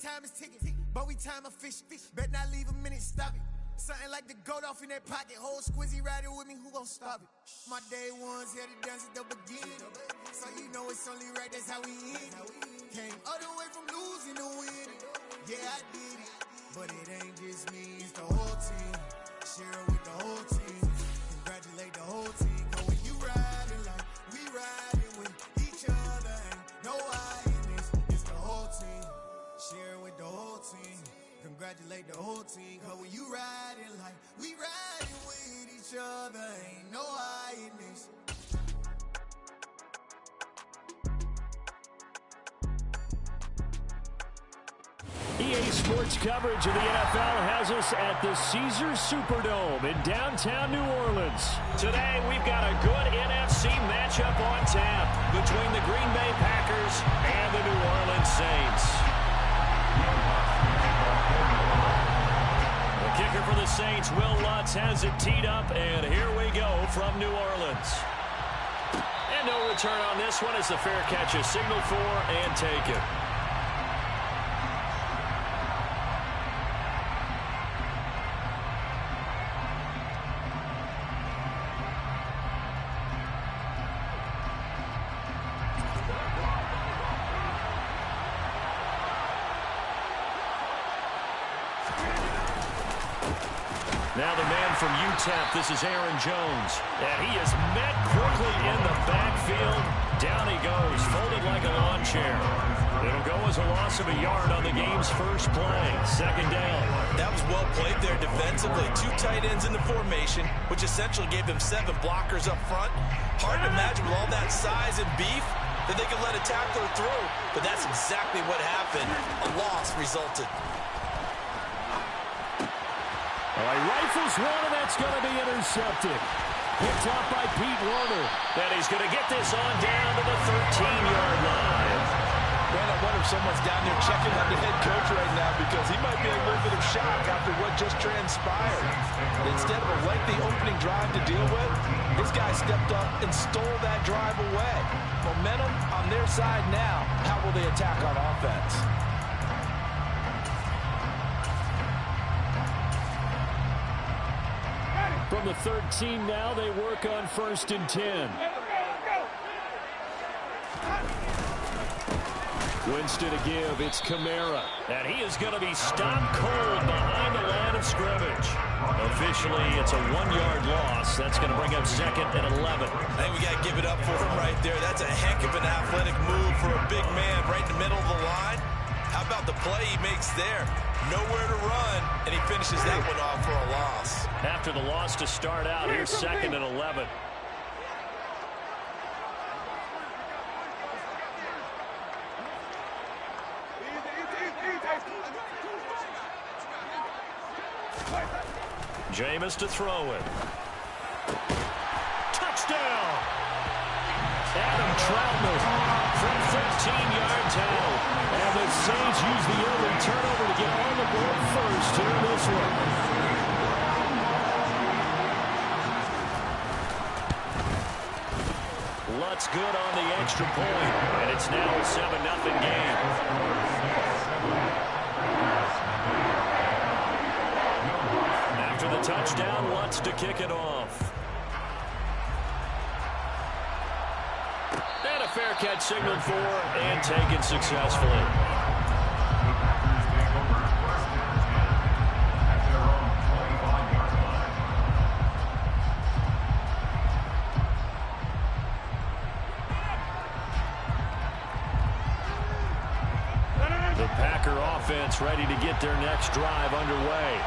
time is ticking, but we time a fish. Bet not leave a minute, stop it. Something like the goat off in that pocket. Whole squizzy riding with me, who gon' stop it? My day ones here to dance at the beginning. So you know it's only right, that's how we end it. Came all the way from losing to winning. Yeah, I did it. But it ain't just me, it's the whole team. Share it with the whole team. Congratulate the whole team. Cause when you riding like we riding with each other, ain't no I in this. It's the whole team. Share it with the whole team. Congratulate the whole team. Cause when you riding like we riding with each other, ain't no I in this. EA Sports coverage of the NFL has us at the Caesars Superdome in downtown New Orleans. Today, we've got a good NFC matchup on tap between the Green Bay Packers and the New Orleans Saints. The kicker for the Saints, Will Lutz, has it teed up, and here we go from New Orleans. And no return on this one as the fair catch is signaled for and taken. Now the man from UTEP, this is Aaron Jones. And he is met quickly in the backfield. Down he goes, folded like a lawn chair. It'll go as a loss of a yard on the game's first play. Second down. That was well played there defensively. Two tight ends in the formation, which essentially gave them 7 blockers up front. Hard to imagine with all that size and beef that they could let a tackler through. But that's exactly what happened. A loss resulted. He rifles one, and that's going to be intercepted. Picked up by Pete Warner. And he's going to get this on down to the 13-yard line. Man, I wonder if someone's down there checking on the head coach right now because he might be in a little bit of shock after what just transpired. Instead of a lengthy opening drive to deal with, this guy stepped up and stole that drive away. Momentum on their side now. How will they attack on offense? From the 13 now, they work on 1st and 10. Winston to give, it's Kamara. And he is going to be stopped cold behind the line of scrimmage. Officially, it's a 1-yard loss. That's going to bring up 2nd and 11. I think we got to give it up for him right there. That's a heck of an athletic move for a big man right in the middle of the line. How about the play he makes there? Nowhere to run, and he finishes that one off for a loss. After the loss to start out, here's 2nd and 11. Jameis to throw it. Touchdown! Adam Troutman from 15 yards out. And the Saints use the early turnover to get on the board first here in this one. Lutz good on the extra point. And it's now a 7-0 game. After the touchdown, Lutz to kick it off. And a fair catch signaled for and taken successfully. The Packer offense ready to get their next drive underway.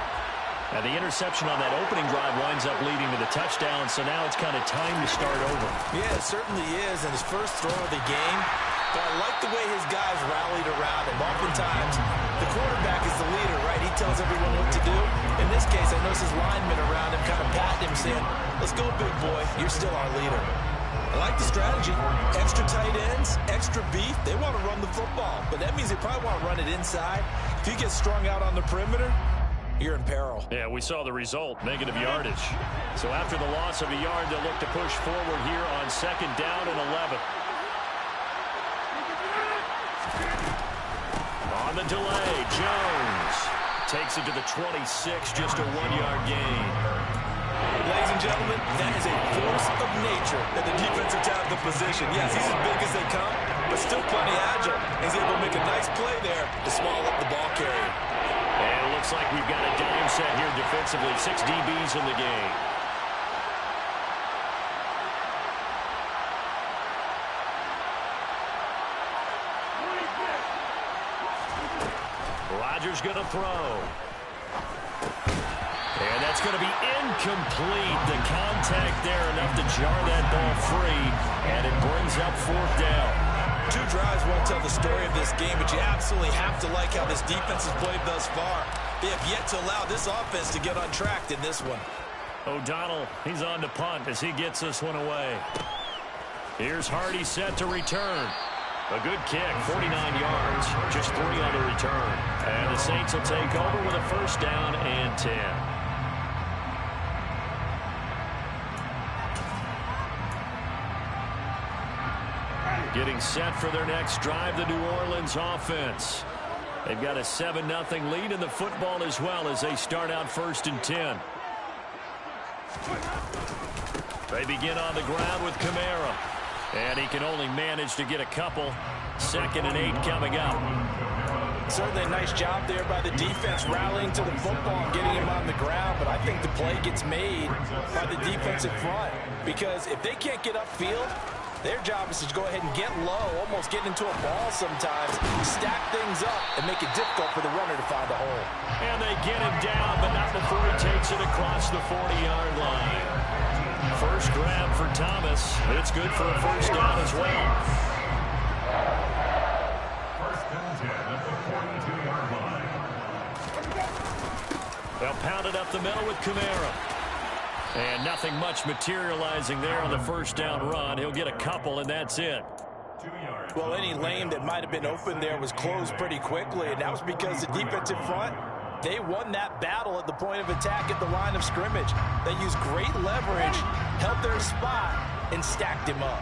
And the interception on that opening drive winds up leading to the touchdown, so now it's kind of time to start over. Yeah, it certainly is, and his first throw of the game. But I like the way his guys rallied around him. Oftentimes, the quarterback is the leader, right? He tells everyone what to do. In this case, I notice his linemen around him kind of patting him, saying, let's go, big boy. You're still our leader. I like the strategy. Extra tight ends, extra beef. They want to run the football, but that means they probably want to run it inside. If you get strung out on the perimeter, you're in peril. Yeah, we saw the result, negative yardage. So after the loss of a yard, they'll look to push forward here on 2nd down and 11. On the delay. Jones takes it to the 26, just a 1-yard gain. Ladies and gentlemen, that is a force of nature at the defensive tackle position. Yes, he's as big as they come, but still plenty agile. He's able to make a nice play there to swallow up the ball carrier. And it looks like we've got a dime set here defensively. 6 DBs in the game. Rodgers going to throw. And that's going to be incomplete. The contact there enough to jar that ball free, and it brings up 4th down. 2 drives won't tell the story of this game, but you absolutely have to like how this defense has played thus far. They have yet to allow this offense to get untracked in this one. O'Donnell, he's on to punt as he gets this one away. Here's Hardy set to return. A good kick, 49 yards, just 3 on the return. And the Saints will take over with a 1st down and 10. Getting set for their next drive, the New Orleans offense. They've got a 7-0 lead in the football as well as they start out 1st and 10. They begin on the ground with Kamara. And he can only manage to get a couple. 2nd and 8 coming up. Certainly a nice job there by the defense rallying to the football and getting him on the ground, but I think the play gets made by the defensive front because if they can't get upfield, their job is to go ahead and get low, almost get into a ball sometimes, stack things up, and make it difficult for the runner to find a hole. And they get him down, but not before he takes it across the 40-yard line. First grab for Thomas. It's good for a 1st down as well. 1st and 10 at the 42-yard line. They'll pound it up the middle with Kamara. And nothing much materializing there on the 1st down run. He'll get a couple, and that's it. Well, any lane that might have been open there was closed pretty quickly, and that was because the defensive front, they won that battle at the point of attack at the line of scrimmage. They used great leverage, held their spot, and stacked him up.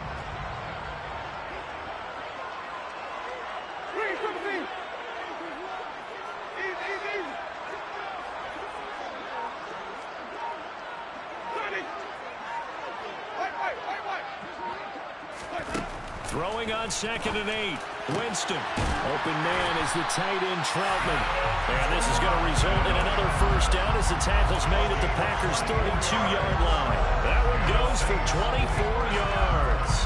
Throwing on 2nd and 8. Winston. Open man is the tight end Troutman. And this is going to result in another 1st down as the tackle's made at the Packers' 32-yard line. That one goes for 24 yards.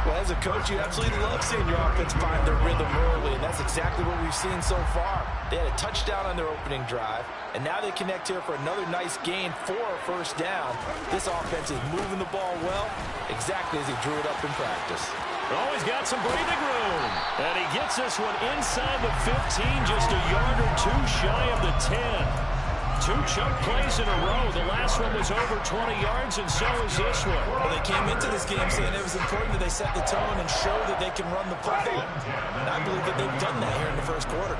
Well, as a coach, you absolutely love seeing your offense find their rhythm early, and that's exactly what we've seen so far. They had a touchdown on their opening drive, and now they connect here for another nice gain for a 1st down. This offense is moving the ball well, exactly as he drew it up in practice. Oh, he's got some breathing room. And he gets this one inside the 15, just a yard or 2 shy of the 10. 2 chunk plays in a row. The last one was over 20 yards, and so is this one. Well, they came into this game saying it was important that they set the tone and show that they can run the football. And I believe that they've done that here in the 1st quarter.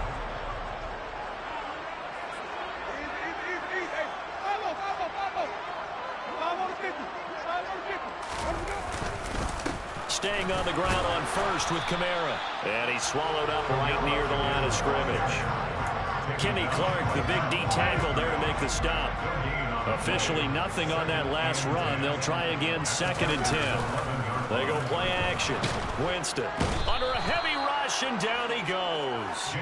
Staying on the ground on 1st with Kamara. And he's swallowed up right near the line of scrimmage. Kenny Clark, the big D tackle there to make the stop. Officially nothing on that last run. They'll try again 2nd and 10. They go play action. Winston under a heavy rush, and down he goes.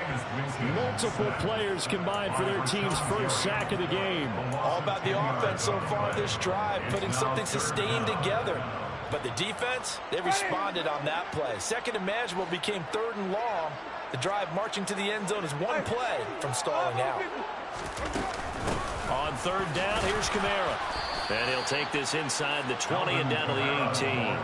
Multiple players combined for their team's 1st sack of the game. All about the offense so far this drive, putting something sustained together. But the defense, they responded on that play. 2nd and manageable became 3rd and long. The drive marching to the end zone is 1 play from stalling out. On 3rd down, here's Kamara. And he'll take this inside the 20 and down to the 18.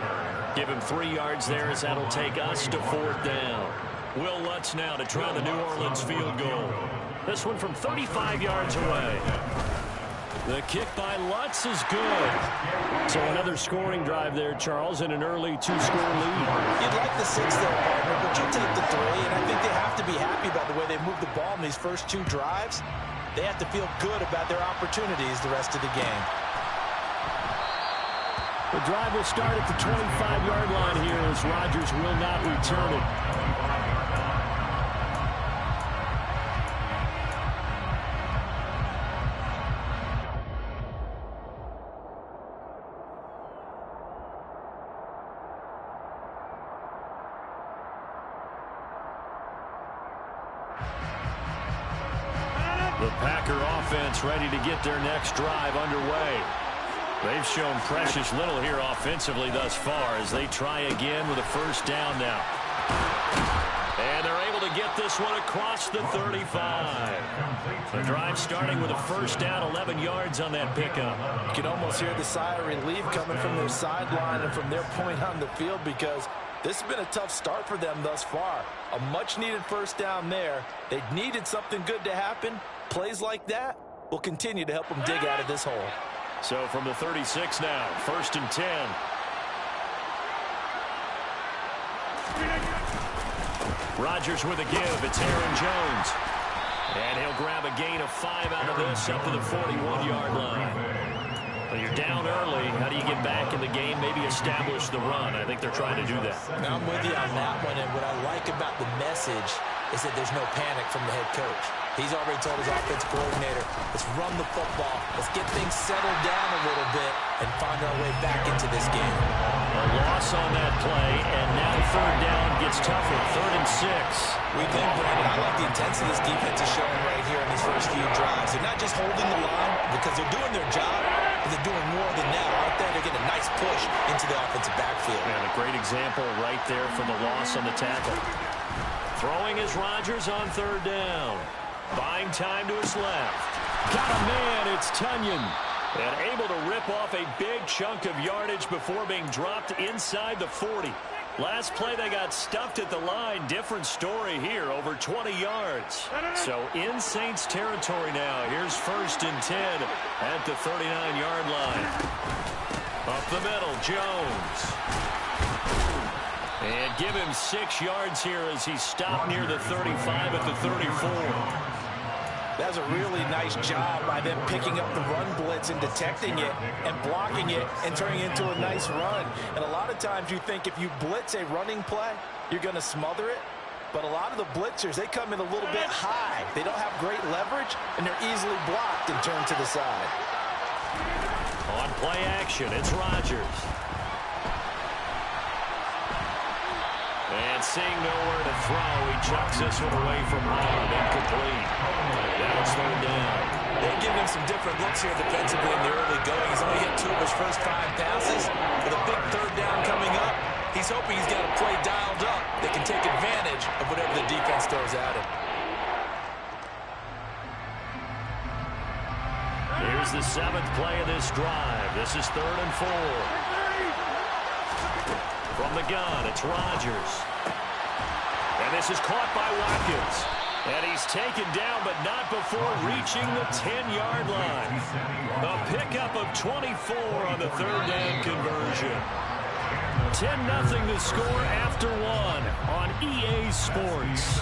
Give him 3 yards there as that'll take us to 4th down. Will Lutz now to try the New Orleans field goal. This one from 35 yards away. The kick by Lutz is good. So another scoring drive there, Charles, and an early 2-score lead. You'd like the 6 there, partner, but you take the 3, and I think they have to be happy about the way they moved the ball in these first 2 drives. They have to feel good about their opportunities the rest of the game. The drive will start at the 25-yard line here as Rodgers will not return it. The Packer offense ready to get their next drive underway. They've shown precious little here offensively thus far as they try again with a first down now. And they're able to get this one across the 35. The drive starting with a first down, 11 yards on that pickup. You can almost hear the sigh of relief coming from their sideline and from their point on the field, because this has been a tough start for them thus far. A much-needed first down there. They needed something good to happen. Plays like that will continue to help them dig out of this hole. So from the 36 now, first and 10. Rodgers with a give. It's Aaron Jones. And he'll grab a gain of 5 out of this up to the 41-yard line. Well, you're down early. How do you get back in the game? Maybe establish the run. I think they're trying to do that. I'm with you on that one, and what I like about the message is that there's no panic from the head coach. He's already told his offensive coordinator, let's run the football, let's get things settled down a little bit and find our way back into this game. A loss on that play, and now third down gets tougher. 3rd and 6. We think, Brandon, I like the intensity this defense is showing right here in these first few drives. They're not just holding the line because they're doing their job, but they're doing more than that. Right there, they're getting a nice push into the offensive backfield. And a great example right there for the loss on the tackle. Throwing is Rodgers on 3rd down. Buying time to his left. Got a man, it's Tunyon. And able to rip off a big chunk of yardage before being dropped inside the 40. Last play they got stuffed at the line. Different story here, over 20 yards. So in Saints territory now. Here's 1st and 10 at the 39-yard line. Up the middle, Jones. And give him 6 yards here as he stopped near the 35 at the 34. That's a really nice job by them picking up the run blitz and detecting it and blocking it and turning it into a nice run. And a lot of times you think if you blitz a running play, you're going to smother it. But a lot of the blitzers, they come in a little bit high. They don't have great leverage, and they're easily blocked and turned to the side. On play action, it's Rodgers. And seeing nowhere to throw, he chucks this one away from Howard. Incomplete. Now it's 3rd down. They're giving him some different looks here defensively in the early going. He's only hit 2 of his first 5 passes. With a big 3rd down coming up, he's hoping he's got a play dialed up that can take advantage of whatever the defense throws at him. Here's the 7th play of this drive. This is 3rd and 4. From the gun, it's Rodgers. And this is caught by Watkins. And he's taken down, but not before reaching the 10-yard line. A pickup of 24 on the 3rd down conversion. 10-0 the score after 1 on EA Sports.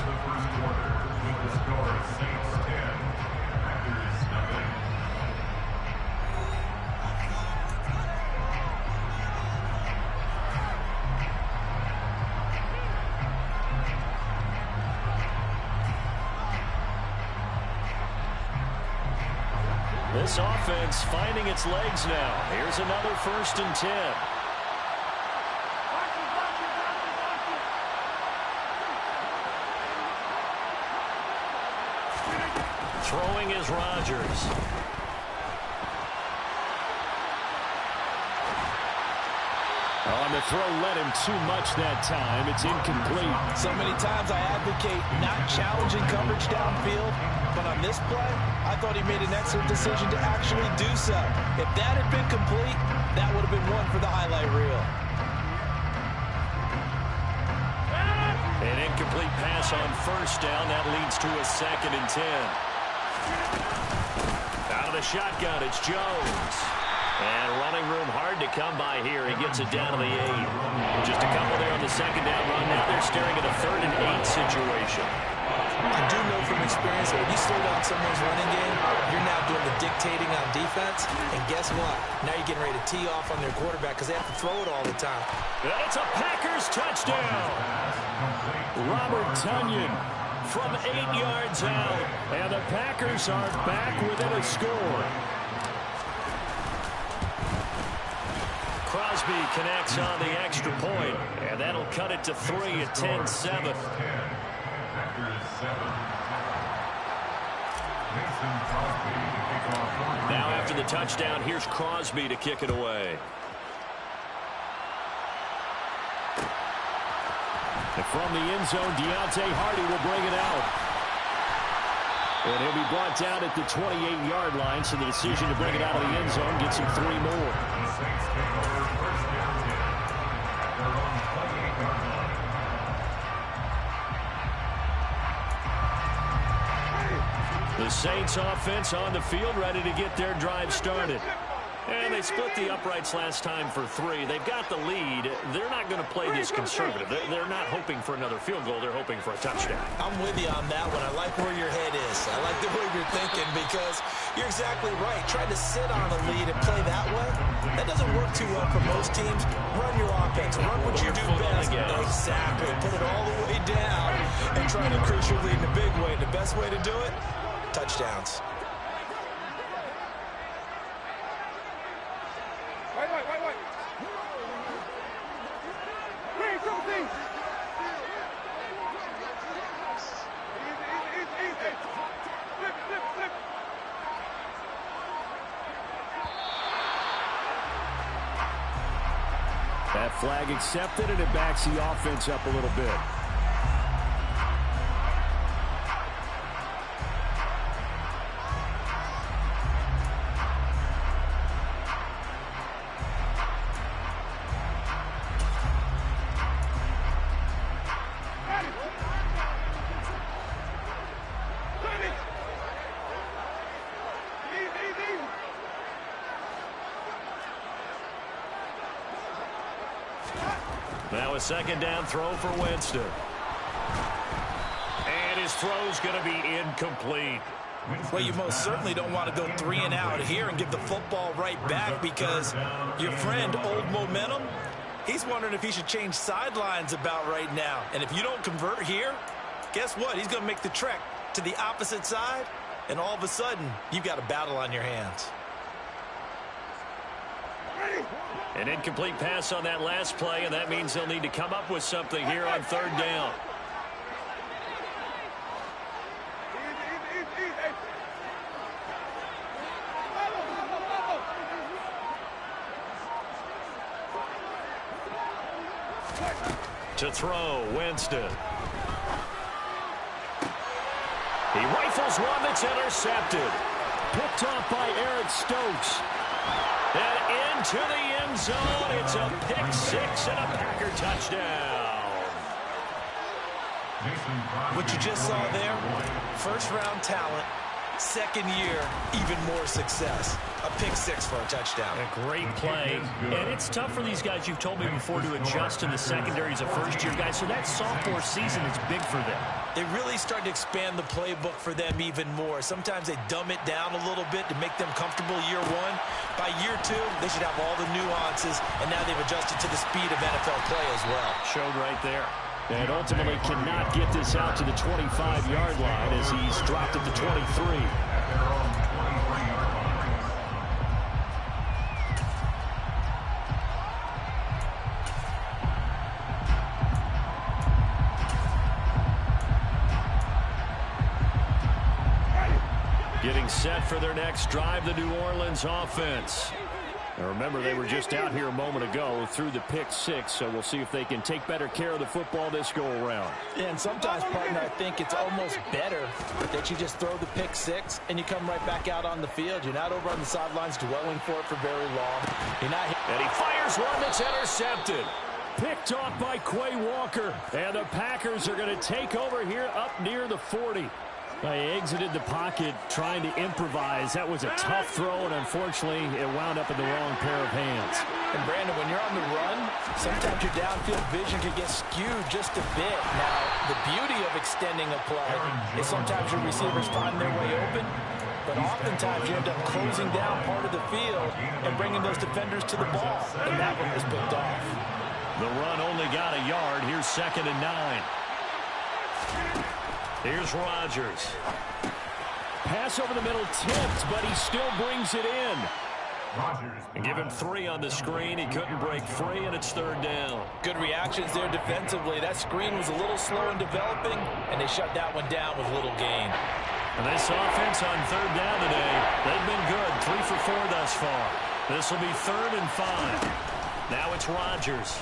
This offense finding its legs now. Here's another 1st and 10. Throwing is Rodgers. On the throw, led him too much that time. It's incomplete. So many times I advocate not challenging coverage downfield, but on this play, I thought he made an excellent decision to actually do so. If that had been complete, that would have been one for the highlight reel. An incomplete pass on 1st down. That leads to a 2nd and 10. Out of the shotgun, it's Jones. And running room hard to come by here. He gets it down to the 8. Just a couple there on the 2nd down run. Now they're staring at a 3rd and 8 situation. I do know from experience that when you slow down someone's running game, you're now doing the dictating on defense. And guess what? Now you're getting ready to tee off on their quarterback because they have to throw it all the time. And it's a Packers touchdown. Robert Tunyon from 8 yards out. And the Packers are back within a score. Crosby connects on the extra point, and that'll cut it to 3 at 10-7. Now after the touchdown, here's Crosby to kick it away. And from the end zone, Deontay Hardy will bring it out. And he'll be brought down at the 28-yard line, so the decision to bring it out of the end zone gets him 3 more. The Saints offense on the field, ready to get their drive started. And they split the uprights last time for 3. They've got the lead. They're not going to play this conservative. They're not hoping for another field goal. They're hoping for a touchdown. I'm with you on that one. I like where your head is. I like the way you're thinking because you're exactly right. Trying to sit on a lead and play that way, that doesn't work too well for most teams. Run your offense. Run what you do best. Exactly. Put it all the way down and try to increase your lead in a big way. The best way to do it, touchdowns. That flag accepted, and it backs the offense up a little bit. Now a second down throw for Winston. And his throw's going to be incomplete. Well, you most certainly don't want to go 3 and out here and give the football right back because your friend, Old Momentum, he's wondering if he should change sidelines about right now. And if you don't convert here, guess what? He's going to make the trek to the opposite side, and all of a sudden, you've got a battle on your hands. An incomplete pass on that last play, and that means they'll need to come up with something here on 3rd down. To throw, Winston. He rifles one that's intercepted. Picked off by Eric Stokes. And into the end zone. It's a pick 6 and a Packer touchdown. What you just saw there, first-round talent, second year, even more success. A pick 6 for a touchdown. A great play. And it's tough for these guys, you've told me before, to adjust to the secondary as a first-year guy. So that sophomore season is big for them. They really started to expand the playbook for them even more. Sometimes they dumb it down a little bit to make them comfortable year 1. By year 2, they should have all the nuances, and now they've adjusted to the speed of NFL play as well. Showed right there. And ultimately cannot get this out to the 25-yard line as he's dropped at the 23. Getting set for their next drive, the New Orleans offense. Now remember, they were just out here a moment ago through the pick 6, so we'll see if they can take better care of the football this go-around. And sometimes, partner, I think it's almost better that you just throw the pick 6 and you come right back out on the field. You're not over on the sidelines dwelling for it for very long. You're not. And he fires one that's intercepted. Picked off by Quay Walker. And the Packers are going to take over here up near the 40. They exited the pocket trying to improvise. That was a tough throw, and unfortunately, it wound up in the wrong pair of hands. And, Brandon, when you're on the run, sometimes your downfield vision can get skewed just a bit. Now, the beauty of extending a play is sometimes your receivers find their way open, but oftentimes you end up closing down part of the field and bringing those defenders to the ball, and that one was picked off. The run only got a yard. Here's 2nd and 9. Here's Rodgers. Pass over the middle tipped, but he still brings it in. And give him 3 on the screen. He couldn't break free, and it's 3rd down. Good reactions there defensively. That screen was a little slow in developing, and they shut that one down with little gain. This offense on third down today, they've been good, 3 for 4 thus far. This will be 3rd and 5. Now it's Rodgers.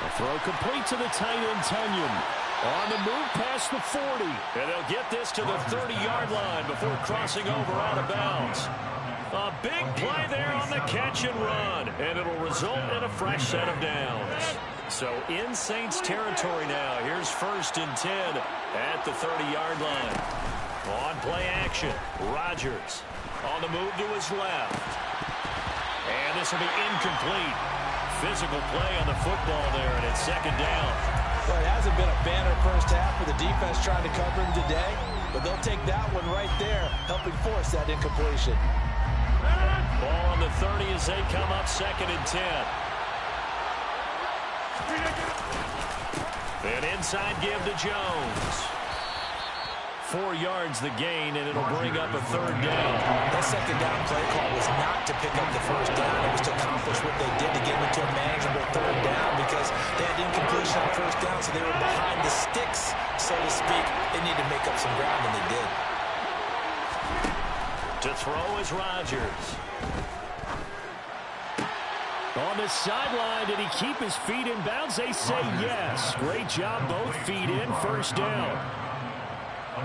A throw complete to the tight end, Tunyon. On the move past the 40. And they'll get this to the 30-yard line before crossing over out of bounds. A big play there on the catch and run. And it'll result in a fresh set of downs. So in Saints territory now. Here's 1st and 10 at the 30-yard line. On play action, Rodgers on the move to his left. And this will be incomplete. Physical play on the football there, and it's 2nd down. Well, it hasn't been a banner first half for the defense trying to cover him today, but they'll take that one right there, helping force that incompletion. Ball on the 30 as they come up 2nd and 10. An inside give to Jones. 4 yards the gain, and it'll bring up a 3rd down. That 2nd down play call was not to pick up the 1st down. It was to accomplish what they did to get into a manageable 3rd down because they had incompletion on 1st down, so they were behind the sticks, so to speak. They needed to make up some ground, and they did. To throw is Rodgers. On the sideline, did he keep his feet in bounds? They say yes. Great job, both feet in, 1st down.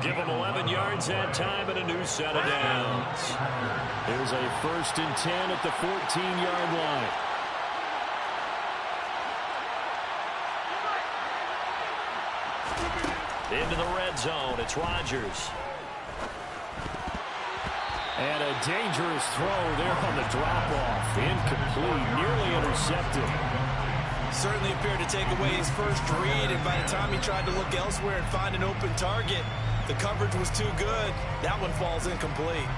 Give him 11 yards that time and a new set of downs. There's a 1st and 10 at the 14-yard line. Into the red zone, it's Rodgers. And a dangerous throw there on the drop-off. Incomplete, nearly intercepted. Certainly appeared to take away his first read, and by the time he tried to look elsewhere and find an open target, the coverage was too good. That one falls incomplete.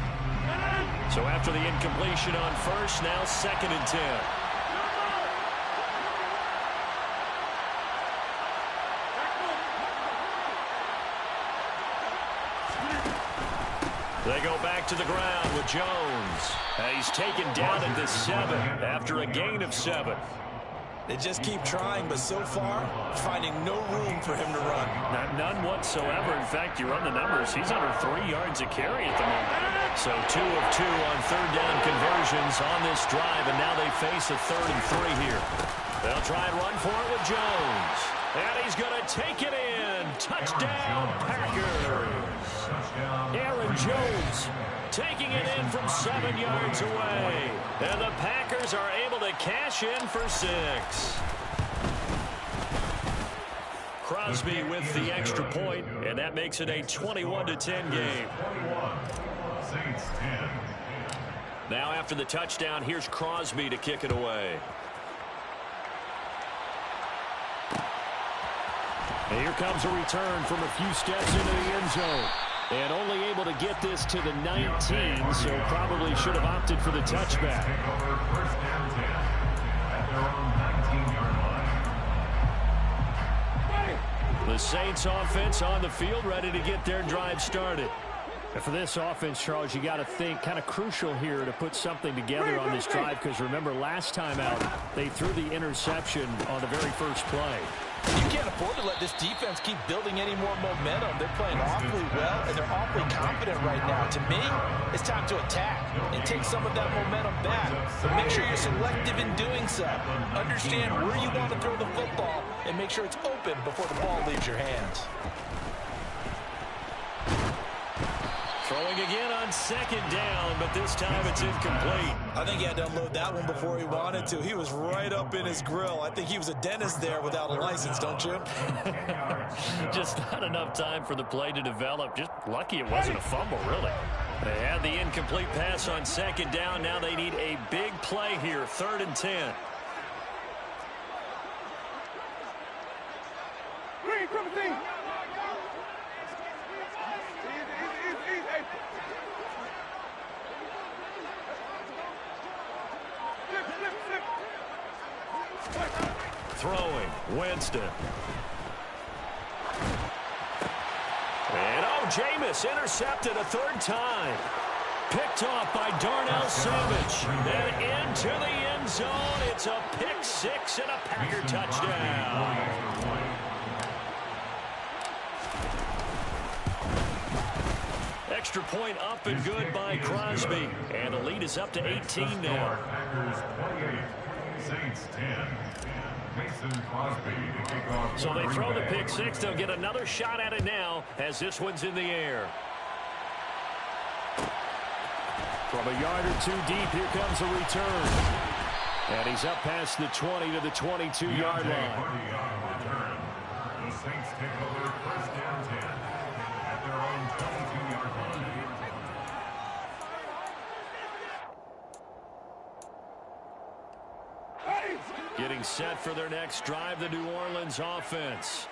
So after the incompletion on 1st, now 2nd and 10. They go back to the ground with Jones. He's taken down at the 7 after a gain of 7. They just keep trying, but so far, finding no room for him to run. None whatsoever. In fact, you run the numbers. He's under 3 yards a carry at the moment. So 2 of 2 on 3rd down conversions on this drive, and now they face a 3rd and 3 here. They'll try and run for it with Jones. And he's going to take it in. Touchdown, Packers. Aaron Jones taking it in from 7 yards away. And the Packers are able to cash in for 6. Crosby with the extra point, and that makes it a 21-10 game. Now after the touchdown, here's Crosby to kick it away. And here comes a return from a few steps into the end zone. And only able to get this to the 19, so probably should have opted for the touchback. The Saints offense on the field, ready to get their drive started. And for this offense, Charles, you got to think kind of crucial here to put something together on this drive, because remember last time out, they threw the interception on the very first play. You can't afford to let this defense keep building any more momentum. They're playing awfully well, and they're awfully confident right now. To me, it's time to attack and take some of that momentum back. But make sure you're selective in doing so. Understand where you want to throw the football, and make sure it's open before the ball leaves your hands. Throwing again on 2nd down, but this time it's incomplete. I think he had to unload that one before he wanted to. He was right up in his grill. I think he was a dentist there without a license, don't you? Just not enough time for the play to develop. Just lucky it wasn't a fumble, really. They had the incomplete pass on 2nd down. Now they need a big play here, 3rd and 10. Throwing, Winston. And Jameis intercepted a 3rd time. Picked off by Darnell Savage. And into the end zone. It's a pick 6 and a Packer touchdown. extra point up and good by Crosby. And the lead is up to 18 now. Packers 28, Saints 10. Mason Crosby to kick off. So they throw the pick six. They'll get another shot at it now as this one's in the air. From a yard or two deep, here comes a return. And he's up past the 20 to the 22-yard line. The Saints take over first down 10 at their own 22-yard line. Getting set for their next drive, the New Orleans offense.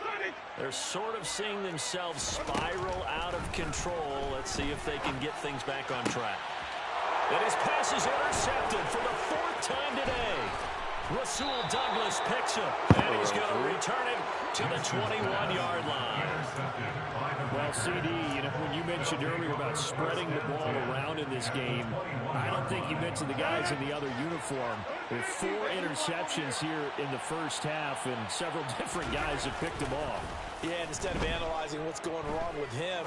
They're sort of seeing themselves spiral out of control. Let's see if they can get things back on track. And his pass is intercepted for the fourth time today. Rasul Douglas picks him, and he's going to return it to the 21-yard line. Well, CD, when you mentioned earlier about spreading the ball around in this game, I don't think you mentioned the guys in the other uniform. There are 4 interceptions here in the first half, and several different guys have picked them off. Yeah, and instead of analyzing what's going wrong with him,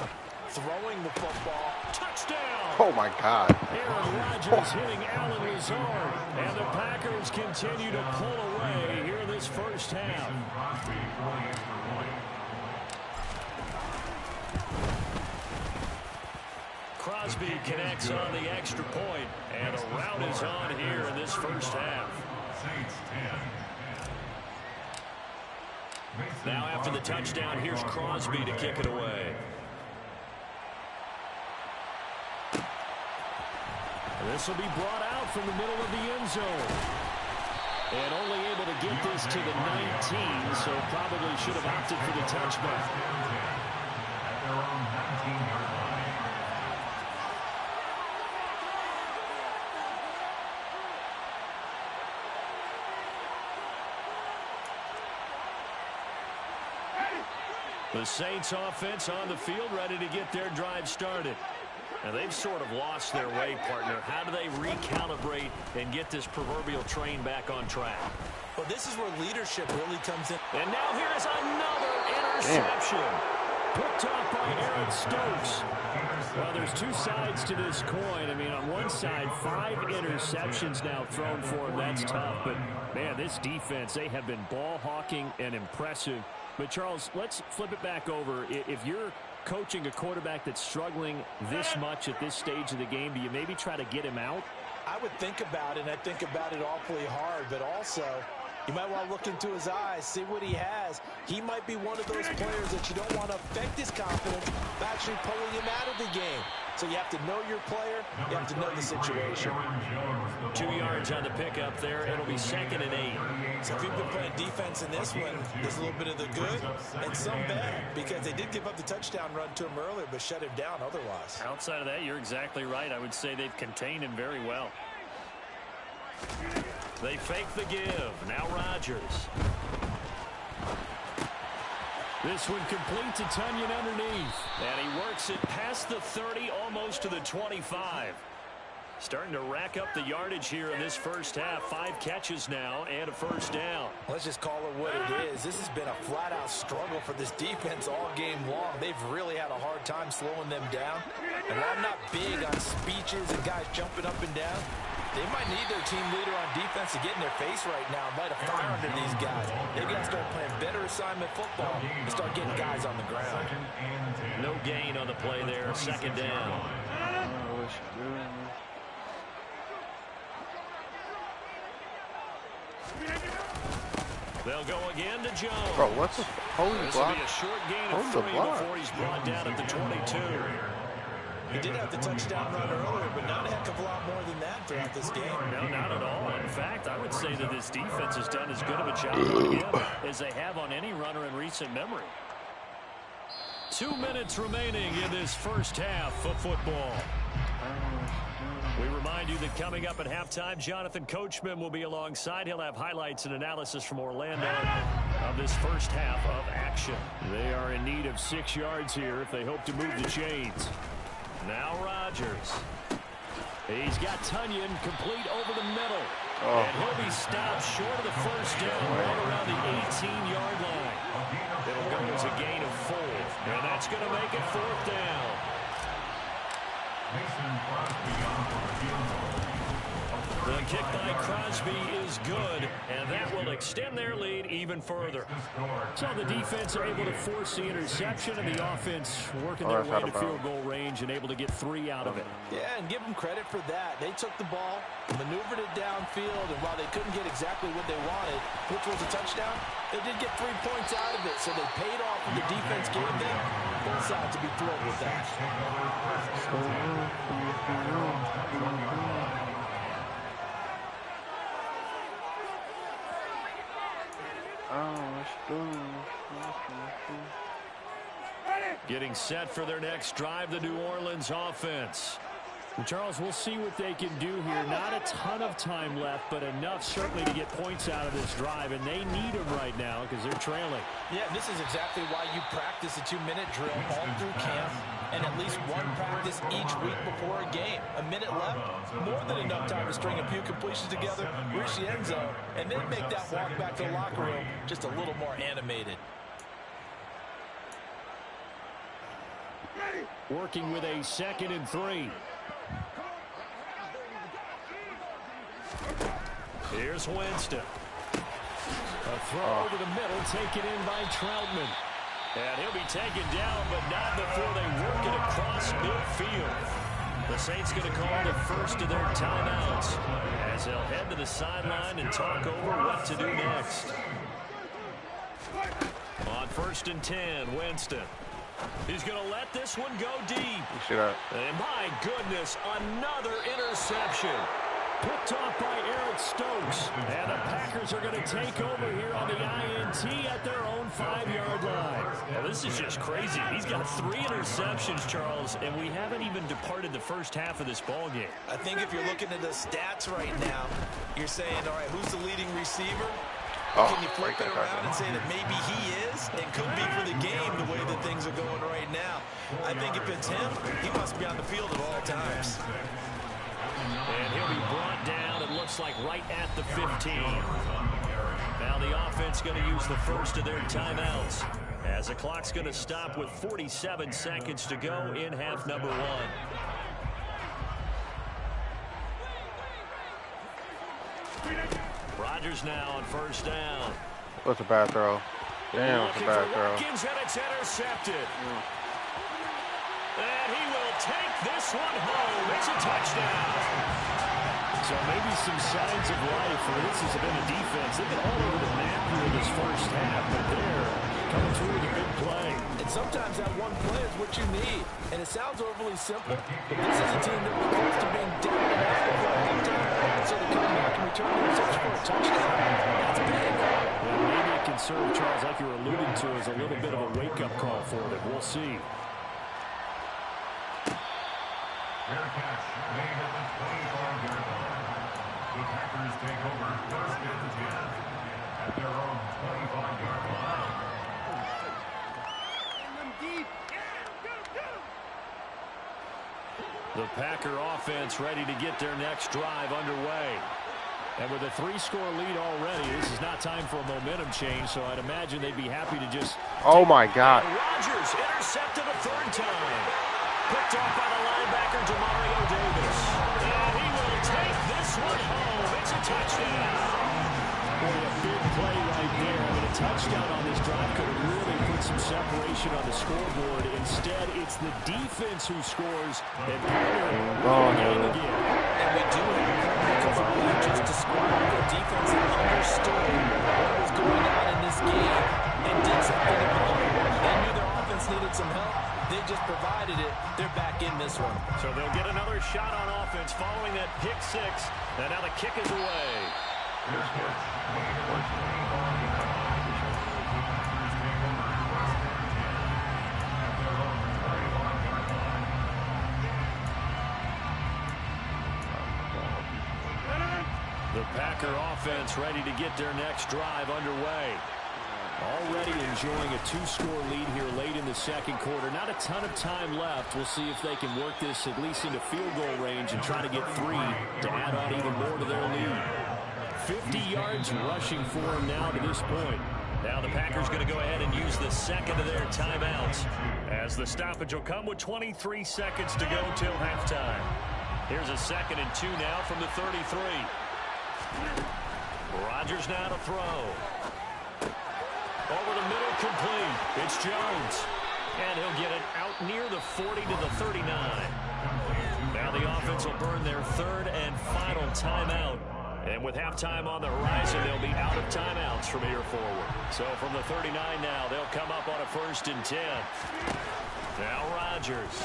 throwing the football. Touchdown! Oh, my God. Aaron Rodgers hitting Allen Lazard. And the Packers continue to pull away here this first half. Crosby connects on the extra point, and a rout is on here in this first half. Now after the touchdown, here's Crosby to kick it away. This will be brought out from the middle of the end zone. And only able to get this to the 19, so probably should have opted for the touchback. At their own 19-yard line. The Saints offense on the field ready to get their drive started. Now they've sort of lost their way, partner. How do they recalibrate and get this proverbial train back on track? Well, this is where leadership really comes in. And now here's another interception. Picked off by Aaron Stokes. Well, there's two sides to this coin. I mean, on one side, 5 interceptions now thrown for him. That's tough. But, man, this defense, they have been ball hawking and impressive. But, Charles, let's flip it back over. If you're coaching a quarterback that's struggling this much at this stage of the game, do you maybe try to get him out? I would think about it, and I think about it awfully hard, but also you might want to look into his eyes, see what he has. He might be one of those players that you don't want to affect his confidence by actually pulling him out of the game. So you have to know your player, you have to know the situation. 2 yards on the pickup there. It'll be 2nd and 8. So if you've been playing defense in this one, there's a little bit of the good and some bad, because they did give up the touchdown run to him earlier, but shut him down otherwise. Outside of that, you're exactly right. I would say they've contained him very well. They fake the give. Now Rodgers. This one complete to Tunyon underneath. And he works it past the 30, almost to the 25. Starting to rack up the yardage here in this first half. 5 catches now and a first down. Let's just call it what it is. This has been a flat-out struggle for this defense all game long. They've really had a hard time slowing them down. And while I'm not big on speeches and guys jumping up and down, they might need their team leader on defense to get in their face right now and light a fire under these guys. They've got to start playing better assignment football and start getting guys on the ground. No gain on the play there. 2nd down. They'll go again to Jones. Bro, what's the holy This block? will be a short gain of Hold the 3 block. before he's brought down at the 22. He did have the touchdown run earlier, but not a heck of a lot more than that throughout this game. No, not at all. In fact, I would say that this defense has done as good of a job on him as they have on any runner in recent memory. 2 minutes remaining in this first half of football. We remind you that coming up at halftime, Jonathan Coachman will be alongside. He'll have highlights and analysis from Orlando of this first half of action. They are in need of 6 yards here if they hope to move the chains. Now Rodgers. He's got Tunyon complete over the middle. Oh. And he'll be stopped short of the first down right around the 18-yard line. It'll go as a gain of 4. And that's going to make it 4th down. The kick by Crosby is good, and that will extend their lead even further. So the defense are able to force the interception, and the offense working their way to field goal range and able to get 3 out of it. Yeah, and give them credit for that. They took the ball, maneuvered it downfield, and while they couldn't get exactly what they wanted, which was a touchdown, they did get 3 points out of it, so they paid off what the defense gave them. Both sides to be thrilled with that. Getting set for their next drive, the New Orleans offense. And Charles, we'll see what they can do here. Not a ton of time left, but enough certainly to get points out of this drive, and they need them right now because they're trailing. Yeah, this is exactly why you practice a 2-minute drill all through camp and at least one practice each week before a game. A minute left, more than enough time to string a few completions together, reach the end zone, and then make that walk back to the locker room just a little more animated. Working with a 2nd and 3. Here's Winston. A throw over the middle, taken in by Troutman. And he'll be taken down, but not before they work it across midfield. The Saints going to call the first of their timeouts as they'll head to the sideline and talk over what to do next. On 1st and 10, Winston. He's going to let this one go deep. And my goodness, another interception. Picked off by Eric Stokes. And the Packers are going to take over here on the INT at their own 5-yard line. Well, this is just crazy. He's got 3 interceptions, Charles, and we haven't even departed the first half of this ball game. I think if you're looking at the stats right now, you're saying, all right, who's the leading receiver? Can you flip it around and say that maybe he is and could be for the game the way that things are going right now? I think if it's him, he must be on the field at all times. And he'll be brought down, it looks like, right at the 15. Now the offense going to use the first of their timeouts as the clock's going to stop with 47 seconds to go in half number 1. Rodgers now on 1st down. That's a bad throw. Damn, that's a bad throw. Watkins, and it's intercepted. And he will take this one home. It's a touchdown. So maybe some signs of life for this has been a defense. They've been all over the map here this first half, but they're coming through with a big play. And sometimes that one play is what you need. And it sounds overly simple, but this is a team that was close to being down and out before halftime. So they come back and return the search for a touchdown. That's big. Well, maybe it can serve, Charles, like you're alluding to, as a little bit of a wake-up call for them. We'll see. Fair catch made at the 25-yard line. The Packers take over 1st and 10 at their own 25-yard line. The Packer offense ready to get their next drive underway. And with a 3-score lead already, this is not time for a momentum change, so I'd imagine they'd be happy to just... Oh, my God. Rodgers intercepted a 3rd time. Picked off by the linebacker, Demario Davis. And he will take this one home. It's a touchdown. Boy, a big play right there. I mean, a touchdown on this drive could have really put some separation on the scoreboard. Instead, it's the defense who scores. And game again. And we do have because of what you just described. The defense understood what was going on in this game and did something about it. They knew their offense needed some help. They just provided it. They're back in this one. So they'll get another shot on offense following that pick 6. And now the kick is away. The Packer offense ready to get their next drive underway. Already enjoying a 2-score lead here late in the 2nd quarter. Not a ton of time left. We'll see if they can work this at least into field goal range and try to get 3 to add on even more to their lead. 50 yards rushing for him now to this point. Now the Packers going to go ahead and use the second of their timeouts, as the stoppage will come with 23 seconds to go till halftime. Here's a 2nd and 2 now from the 33. Rodgers now to throw. Over the middle, complete. It's Jones. And he'll get it out near the 40 to the 39. Now the offense will burn their 3rd and final timeout. And with halftime on the horizon, they'll be out of timeouts from here forward. So from the 39 now, they'll come up on a 1st and 10. Now Rodgers.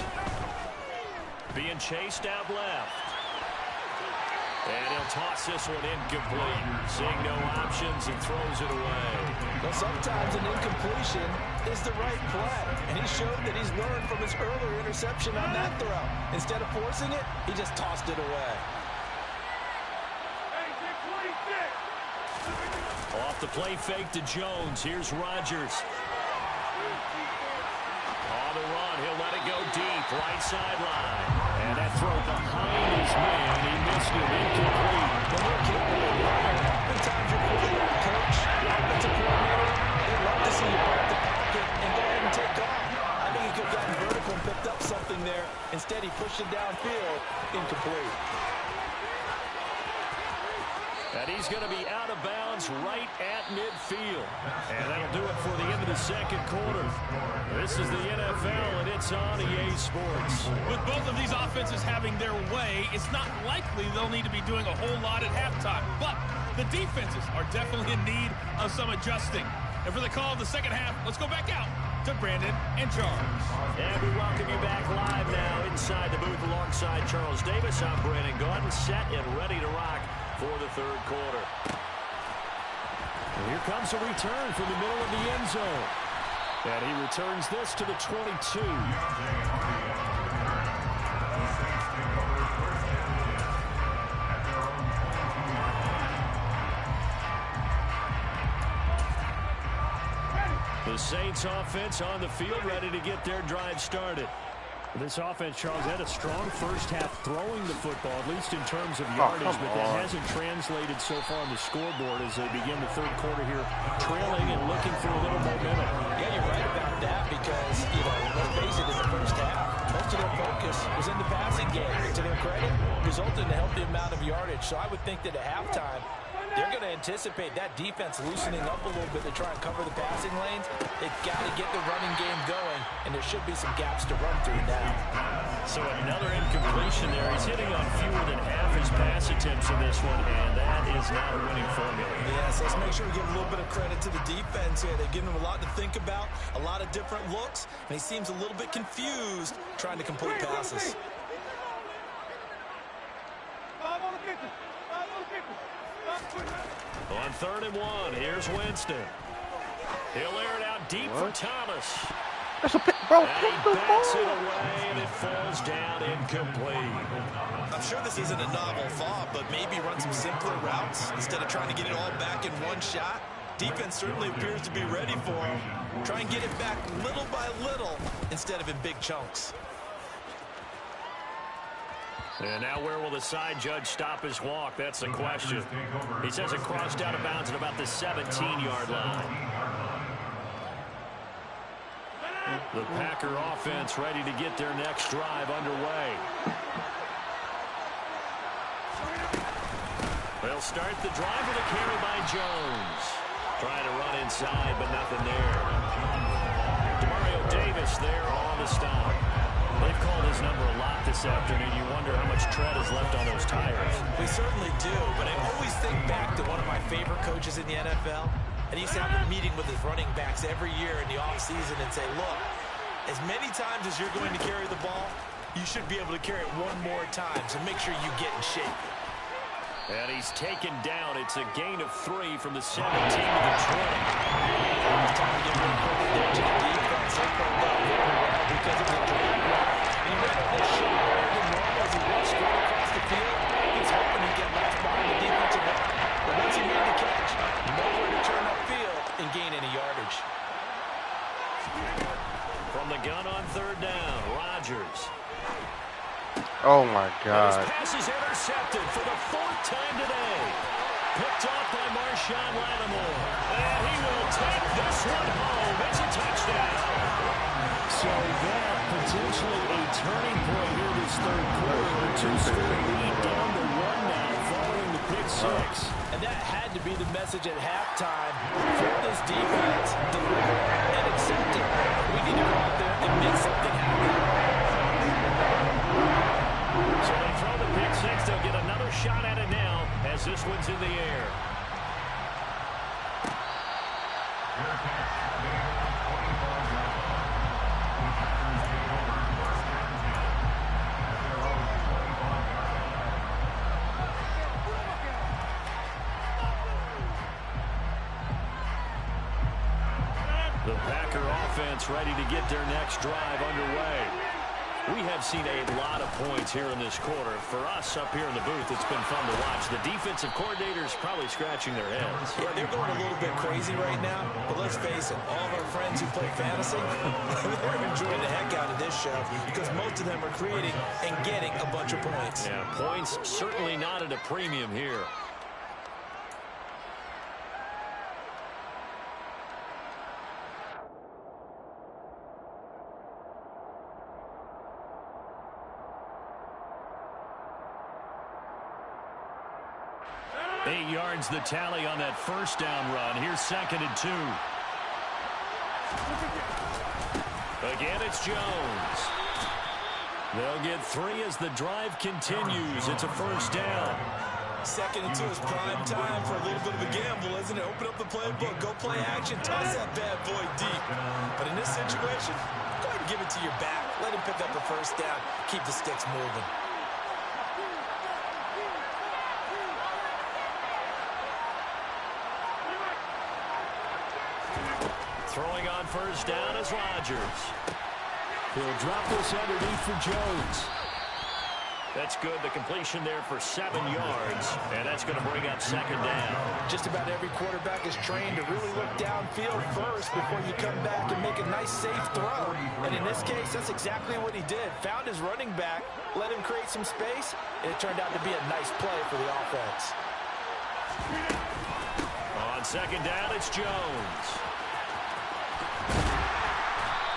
Being chased out left. And he'll toss this one incomplete. Seeing no options and throws it away. Well, sometimes an incompletion is the right play. And he showed that he's learned from his earlier interception on that throw. Instead of forcing it, he just tossed it away. Off the play fake to Jones. Here's Rodgers. On the run, he'll let it go deep, right sideline. And that throw behind his man, he missed it, incomplete. When you're capable of running, oftentimes you're quarterback coach, the offensive coordinator, they love to see you break the pocket and go ahead and take off. I think he could have gotten vertical and picked up something there. Instead, he pushed it downfield, incomplete. And he's going to be out of bounds right at midfield. And that'll do it for the end of the 2nd quarter. This is the NFL, and it's on EA Sports. With both of these offenses having their way, it's not likely they'll need to be doing a whole lot at halftime. But the defenses are definitely in need of some adjusting. And for the call of the 2nd half, let's go back out to Brandon and Charles. And we welcome you back live now inside the booth alongside Charles Davis. I'm Brandon Gaudin, set and ready to rock for the 3rd quarter. And here comes a return from the middle of the end zone. And he returns this to the 22. The Saints offense on the field, ready to get their drive started. This offense, Charles, had a strong first half throwing the football, at least in terms of yardage, but that hasn't translated so far on the scoreboard as they begin the 3rd quarter here, trailing and looking for a little momentum. Yeah, you're right about that because, let's face it, in the first half, most of their focus was in the passing game. To their credit, resulted in a healthy amount of yardage. So I would think that at halftime, they're going to anticipate that defense loosening up a little bit to try and cover the passing lanes. They've got to get the running game going, and there should be some gaps to run through now. So another incompletion there. He's hitting on fewer than half his pass attempts in this one, and that is not a winning formula. Yes, let's make sure we give a little bit of credit to the defense here. They've given him a lot to think about, a lot of different looks, and he seems a little bit confused trying to complete passes. On 3rd and 1, here's Winston. He'll air it out deep for Thomas. That's a pick, bro. And he bats it away, and it falls down incomplete. I'm sure this isn't a novel thought, but maybe run some simpler routes instead of trying to get it all back in one shot. Defense certainly appears to be ready for him. Try and get it back little by little instead of in big chunks. And now where will the side judge stop his walk? That's the question. He says it crossed out of bounds at about the 17-yard line. The Packer offense ready to get their next drive underway. They'll start the drive with a carry by Jones. Trying to run inside, but nothing there. Demario Davis there on the stop. They've called his number a lot this afternoon. You wonder how much tread is left on those tires. We certainly do, but I always think back to one of my favorite coaches in the NFL. And he used to have a meeting with his running backs every year in the offseason and say, look, as many times as you're going to carry the ball, you should be able to carry it one more time, so make sure you get in shape. And he's taken down. It's a gain of 3 from the 17 to the 20. It's time to give a little credit there to the defense. They pulled up very well because of the drag route. And he ran up this shot better than normal as he walked straight across the field. He's hoping to get left behind the defensive line. But once he made the catch, nowhere to turn upfield and gain any yardage. From the gun on 3rd down, Rodgers. Oh my God. His pass is intercepted for the 4th time today. Picked off caught by Marshawn Lattimore. And he will take this one home. It's a touchdown. So that potentially a turning point here this third quarter. The two-score lead down to 1 now following the pick six. And that had to be the message at halftime for this defense. Deliver and accept it. We need to go out there and make something happen. So they throw the pick six. They'll get another shot at it now as this one's in the air. The Packer offense ready to get their next drive underway. We have seen a lot of points here in this quarter. For us up here in the booth, it's been fun to watch. The defensive coordinators probably scratching their heads. Yeah, they're going a little bit crazy right now. But let's face it, all of our friends who play fantasy, they're enjoying the heck out of this show because most of them are creating and getting a bunch of points. Yeah, points certainly not at a premium here. Eight yards the tally on that first down run. Here's 2nd and 2. Again, it's Jones. They'll get 3 as the drive continues. It's a first down. 2nd and 2 is prime time for a little bit of a gamble, isn't it? Open up the playbook, go play action, toss that bad boy deep. But in this situation, go ahead and give it to your back. Let him pick up a first down. Keep the sticks moving. Throwing on first down is Rodgers. He'll drop this underneath for Jones. That's good. The completion there for 7 yards, and that's going to bring up 2nd down. Just about every quarterback is trained to really look downfield first before you come back and make a nice, safe throw. And in this case, that's exactly what he did. Found his running back, let him create some space, and it turned out to be a nice play for the offense. On 2nd down, it's Jones.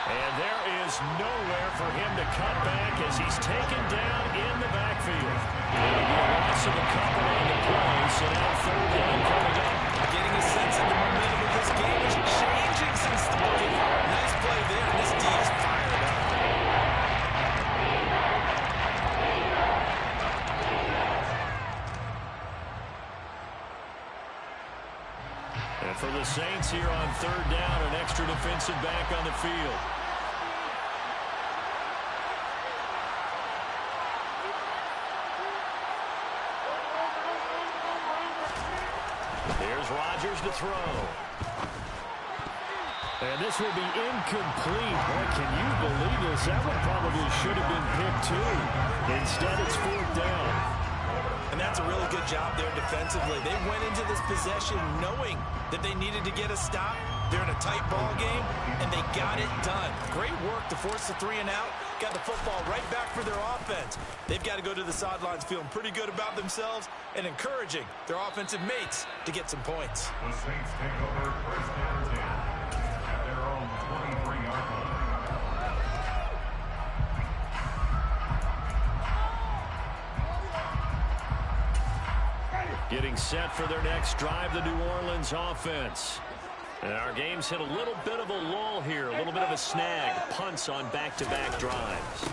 And there is nowhere for him to cut back as he's taken down in the backfield. It'll be a loss of a couple on the play, so now 3rd down coming up. Getting a sense of the momentum of this game is changing since the beginning. Nice play there, and this D is fired up. And for the Saints here on 3rd down, an extra defensive back on the field. Here's Rodgers to throw. And this will be incomplete. Boy, can you believe this? That one probably should have been picked too. Instead, it's 4th down. And that's a really good job there defensively. They went into this possession knowing that they needed to get a stop. They're in a tight ball game, and they got it done. Great work to force the 3 and out. Got the football right back for their offense. They've got to go to the sidelines feeling pretty good about themselves and encouraging their offensive mates to get some points. The Saints take over 1st and 10 at their own 23-yard line. Getting set for their next drive, the New Orleans offense. And our game's hit a little bit of a lull here, a little bit of a snag. Punts on back-to-back drives.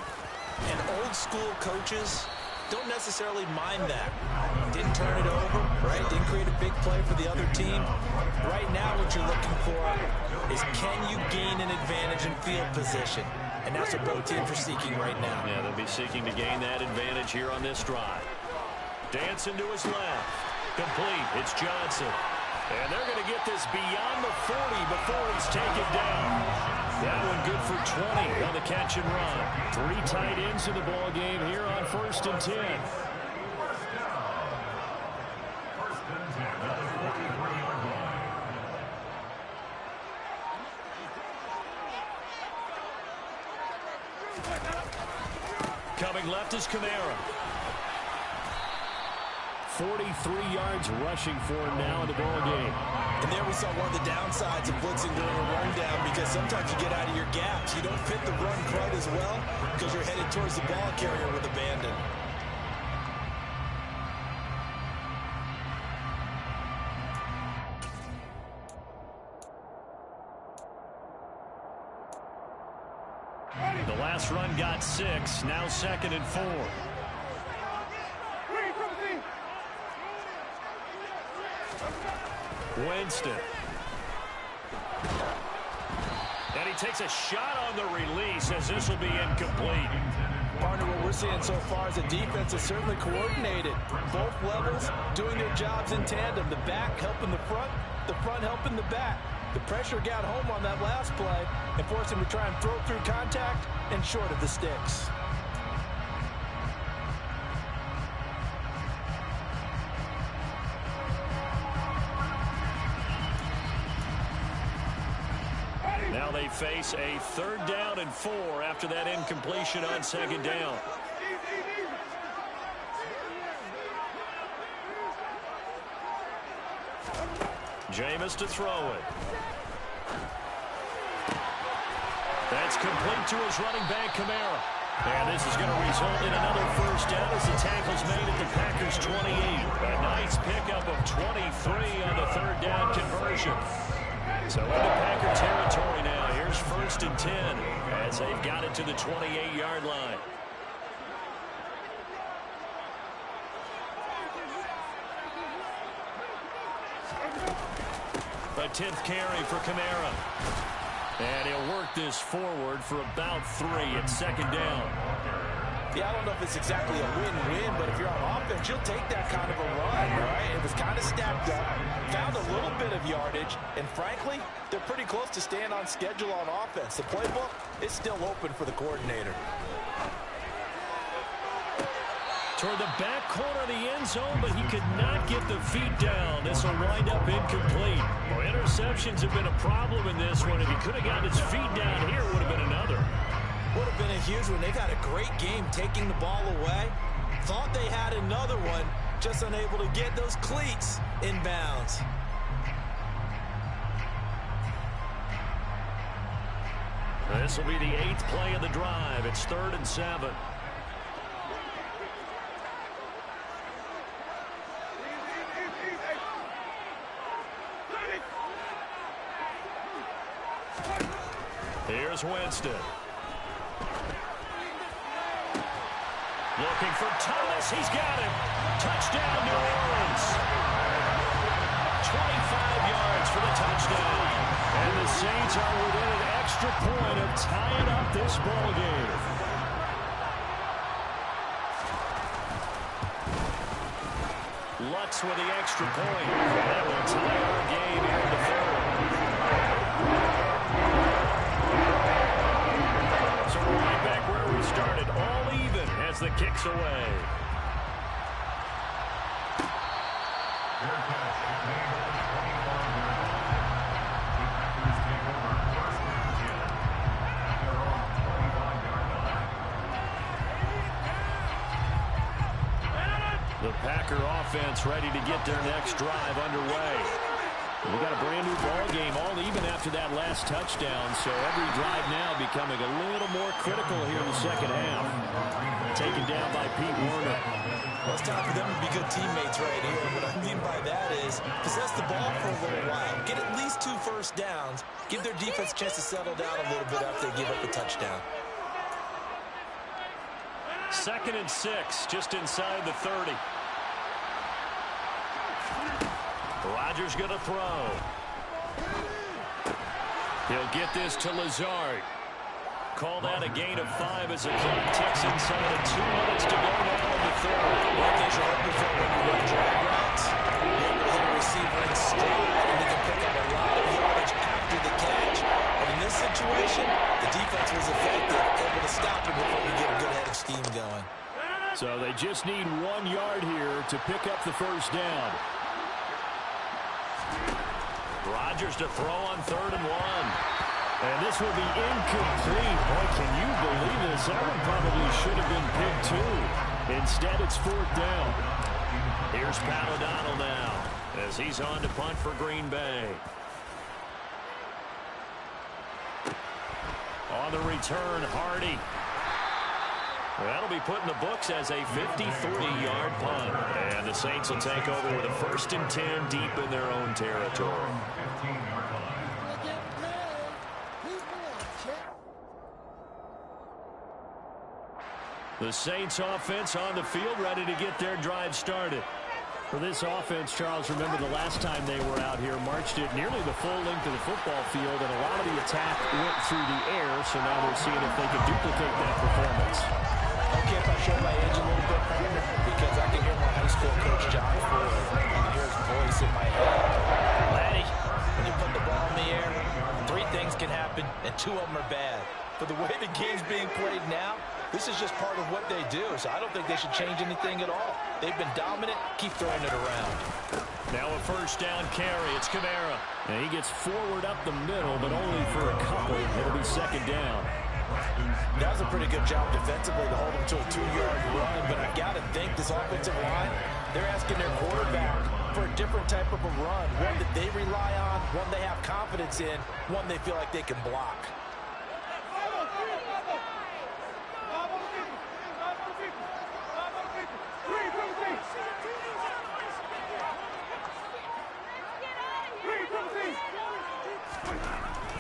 And old-school coaches don't necessarily mind that. Didn't turn it over, right? Didn't create a big play for the other team. Right now what you're looking for is can you gain an advantage in field position? And that's what both teams are seeking right now. Yeah, they'll be seeking to gain that advantage here on this drive. Dancing to his left. Complete. It's Johnson. And they're going to get this beyond the 40 before he's taken down. That one good for 20 on the catch and run. 3 tight ends in the ball game here on 1st and 10. First and 10 at the 43-yard line. Coming left is Kamara. 43 yards rushing for him now in the ball game. And there we saw one of the downsides of blitzing during a rundown, because sometimes you get out of your gaps. You don't fit the run quite as well because you're headed towards the ball carrier with abandon. The last run got 6, now 2nd and 4. Winston. And he takes a shot on the release as this will be incomplete. Partner, what we're seeing so far is the defense is certainly coordinated. Both levels doing their jobs in tandem. The back helping the front helping the back. The pressure got home on that last play and forced him to try and throw through contact and short of the sticks. Now they face a 3rd down and 4 after that incompletion on 2nd down. Jameis to throw it. That's complete to his running back, Kamara. And this is going to result in another 1st down as the tackle's made at the Packers' 28. A nice pickup of 23 on the 3rd down conversion. So into Packer territory now. Here's 1st and 10 as they've got it to the 28-yard line. A 10th carry for Kamara. And he'll work this forward for about 3 at 2nd down. Yeah, I don't know if it's exactly a win-win, but if you're on offense, you'll take that kind of a run, right? It was kind of stacked up, found a little bit of yardage, and frankly, they're pretty close to staying on schedule on offense. The playbook is still open for the coordinator. Toward the back corner of the end zone, but he could not get the feet down. This will wind up incomplete. Well, interceptions have been a problem in this one. If he could have gotten his feet down here, it would have been another. Would have been a huge one. They've had a great game taking the ball away. Thought they had another one, just unable to get those cleats in bounds. This will be the 8th play of the drive. It's 3rd and 7. Here's Winston. Looking for Thomas. He's got him. Touchdown, New Orleans. 25 yards for the touchdown. And the Saints are within an extra point of tying up this ball game. Lutz with the extra point. That will tie our game here in the 4th. So we're right back where we started, all even as the kick's away. The Packer offense ready to get their next drive underway. We got a brand new ball game, all even after that last touchdown, so every drive now becoming a little more critical here in the 2nd half. Taken down by Pete Werner. Well, it's time for them to be good teammates right here. What I mean by that is possess the ball for a little while, get at least 2 first downs, give their defense a chance to settle down a little bit after they give up the touchdown. 2nd and 6, just inside the 30. Rodgers going to throw. He'll get this to Lazard. Call that a gain of 5 as the clock ticks inside of 2 minutes to go now in the 3rd. One thing you're hoping for when you run drag routes, you're able to hit a receiver in stride, and they can pick up a lot of yardage after the catch. But in this situation, the defense was effective, able to stop him before we get a good head of steam going. So they just need 1 yard here to pick up the 1st down. Rodgers to throw on 3rd and 1. And this will be incomplete. Boy, can you believe this? That one probably should have been picked too. Instead, it's 4th down. Here's Pat O'Donnell now as he's on to punt for Green Bay. On the return, Hardy. That'll be put in the books as a 53-yard punt. And the Saints will take over with a 1st and 10 deep in their own territory. The Saints offense on the field, ready to get their drive started. For this offense, Charles, remember the last time they were out here, marched it nearly the full length of the football field, and a lot of the attack went through the air, so now they're seeing if they can duplicate that performance. Okay, if I show my age a little bit, because I can hear my high school coach, John Ford. I can hear his voice in my head. Laddie, when you put the ball in the air, 3 things can happen, and 2 of them are bad. For the way the game's being played now, this is just part of what they do, so I don't think they should change anything at all. They've been dominant. Keep throwing it around. Now a 1st down carry. It's Kamara. And he gets forward up the middle, but only for a couple. It'll be 2nd down. That was a pretty good job defensively to hold him to a 2-yard run, but I got to think this offensive line, they're asking their quarterback for a different type of a run, one that they rely on, one they have confidence in, one they feel like they can block.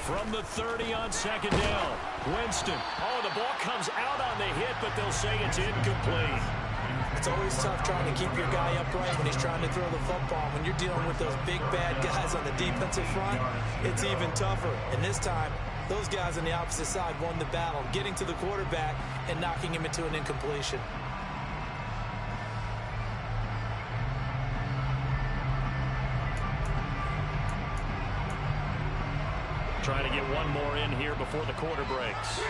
From the 30 on 2nd down, Winston. Oh, the ball comes out on the hit, but they'll say it's incomplete. It's always tough trying to keep your guy upright when he's trying to throw the football. When you're dealing with those big, bad guys on the defensive front, it's even tougher. And this time, those guys on the opposite side won the battle, getting to the quarterback and knocking him into an incompletion. Trying to get one more in here before the quarter breaks.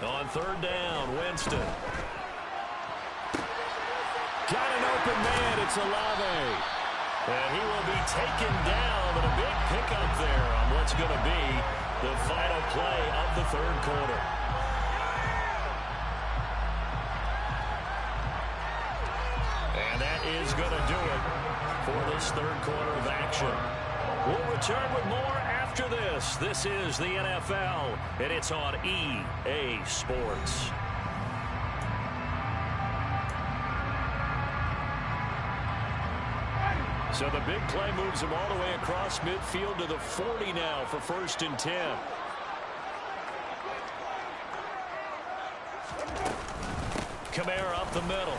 On 3rd down, Winston. Got an open man. It's Olave. And he will be taken down, and a big pickup there on what's going to be the final play of the 3rd quarter. And that is going to do it for this 3rd quarter of action. We'll return with more after this. This is the NFL, and it's on EA Sports. So the big play moves him all the way across midfield to the 40 now for 1st and 10. Kamara up the middle.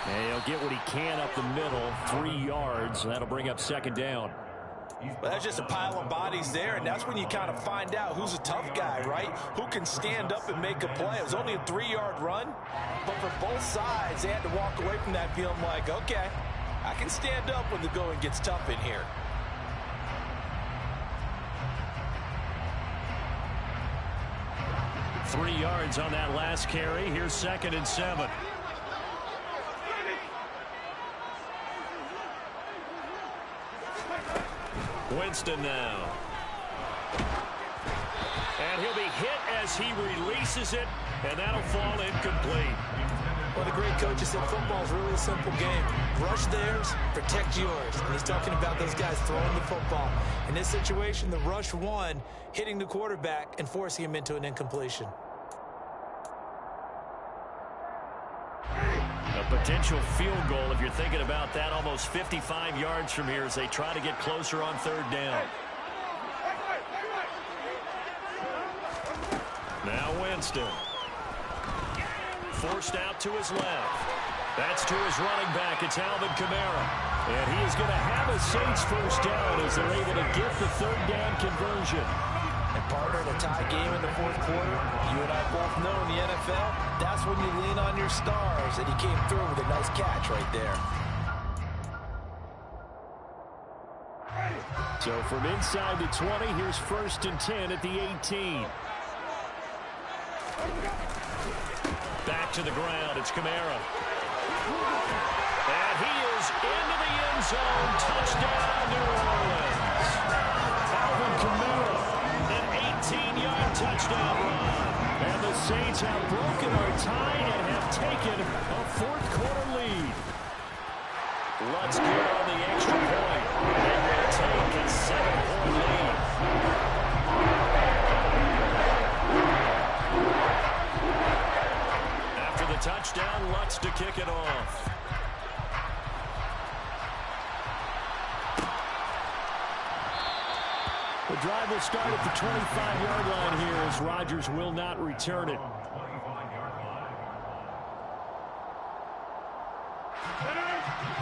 And he'll get what he can up the middle, 3 yards. That'll bring up 2nd down. Well, that's just a pile of bodies there, and that's when you kind of find out who's a tough guy, right? Who can stand up and make a play. It was only a 3-yard run, but for both sides, they had to walk away from that feeling like, okay, I can stand up when the going gets tough in here. Three yards on that last carry. Here's 2nd and 7. Winston now. And he'll be hit as he releases it, and that'll fall incomplete. Well, the great coach has said football's really a simple game. Rush theirs, protect yours. And he's talking about those guys throwing the football. In this situation, the rush won, hitting the quarterback and forcing him into an incompletion. A potential field goal, if you're thinking about that, almost 55 yards from here as they try to get closer on 3rd down. Now Winston. Forced out to his left. That's to his running back. It's Alvin Kamara. And he is going to have a Saints 1st down as they're able to get the 3rd down conversion. And partner, in a tie game in the 4th quarter, you and I both know in the NFL, that's when you lean on your stars. And he came through with a nice catch right there. So from inside the 20, here's 1st and 10 at the 18. Back to the ground. It's Kamara. And he is into the end zone. Touchdown. touchdown, New Orleans. Alvin Kamara, an 18-yard touchdown run. And the Saints have broken our tie and have taken a fourth-quarter lead. Let's get on the extra point. And they take a 7-point lead. After the touchdown, Lutz to kick it off. The drive will start at the 25-yard line here as Rodgers will not return it.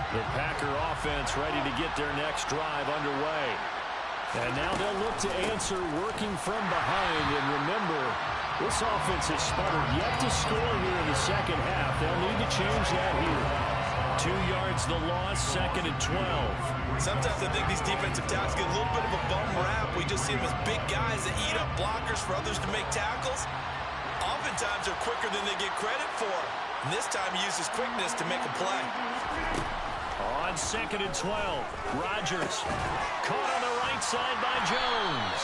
The Packer offense ready to get their next drive underway. And now they'll look to answer working from behind. And remember, this offense has sputtered yet to score here in the second half. They'll need to change that here. 2 yards the loss, 2nd and 12. Sometimes I think these defensive tackles get a little bit of a bum rap. We just see them as big guys that eat up blockers for others to make tackles. Oftentimes they're quicker than they get credit for. And this time he uses quickness to make a play. On 2nd and 12, Rodgers caught on the right side by Jones.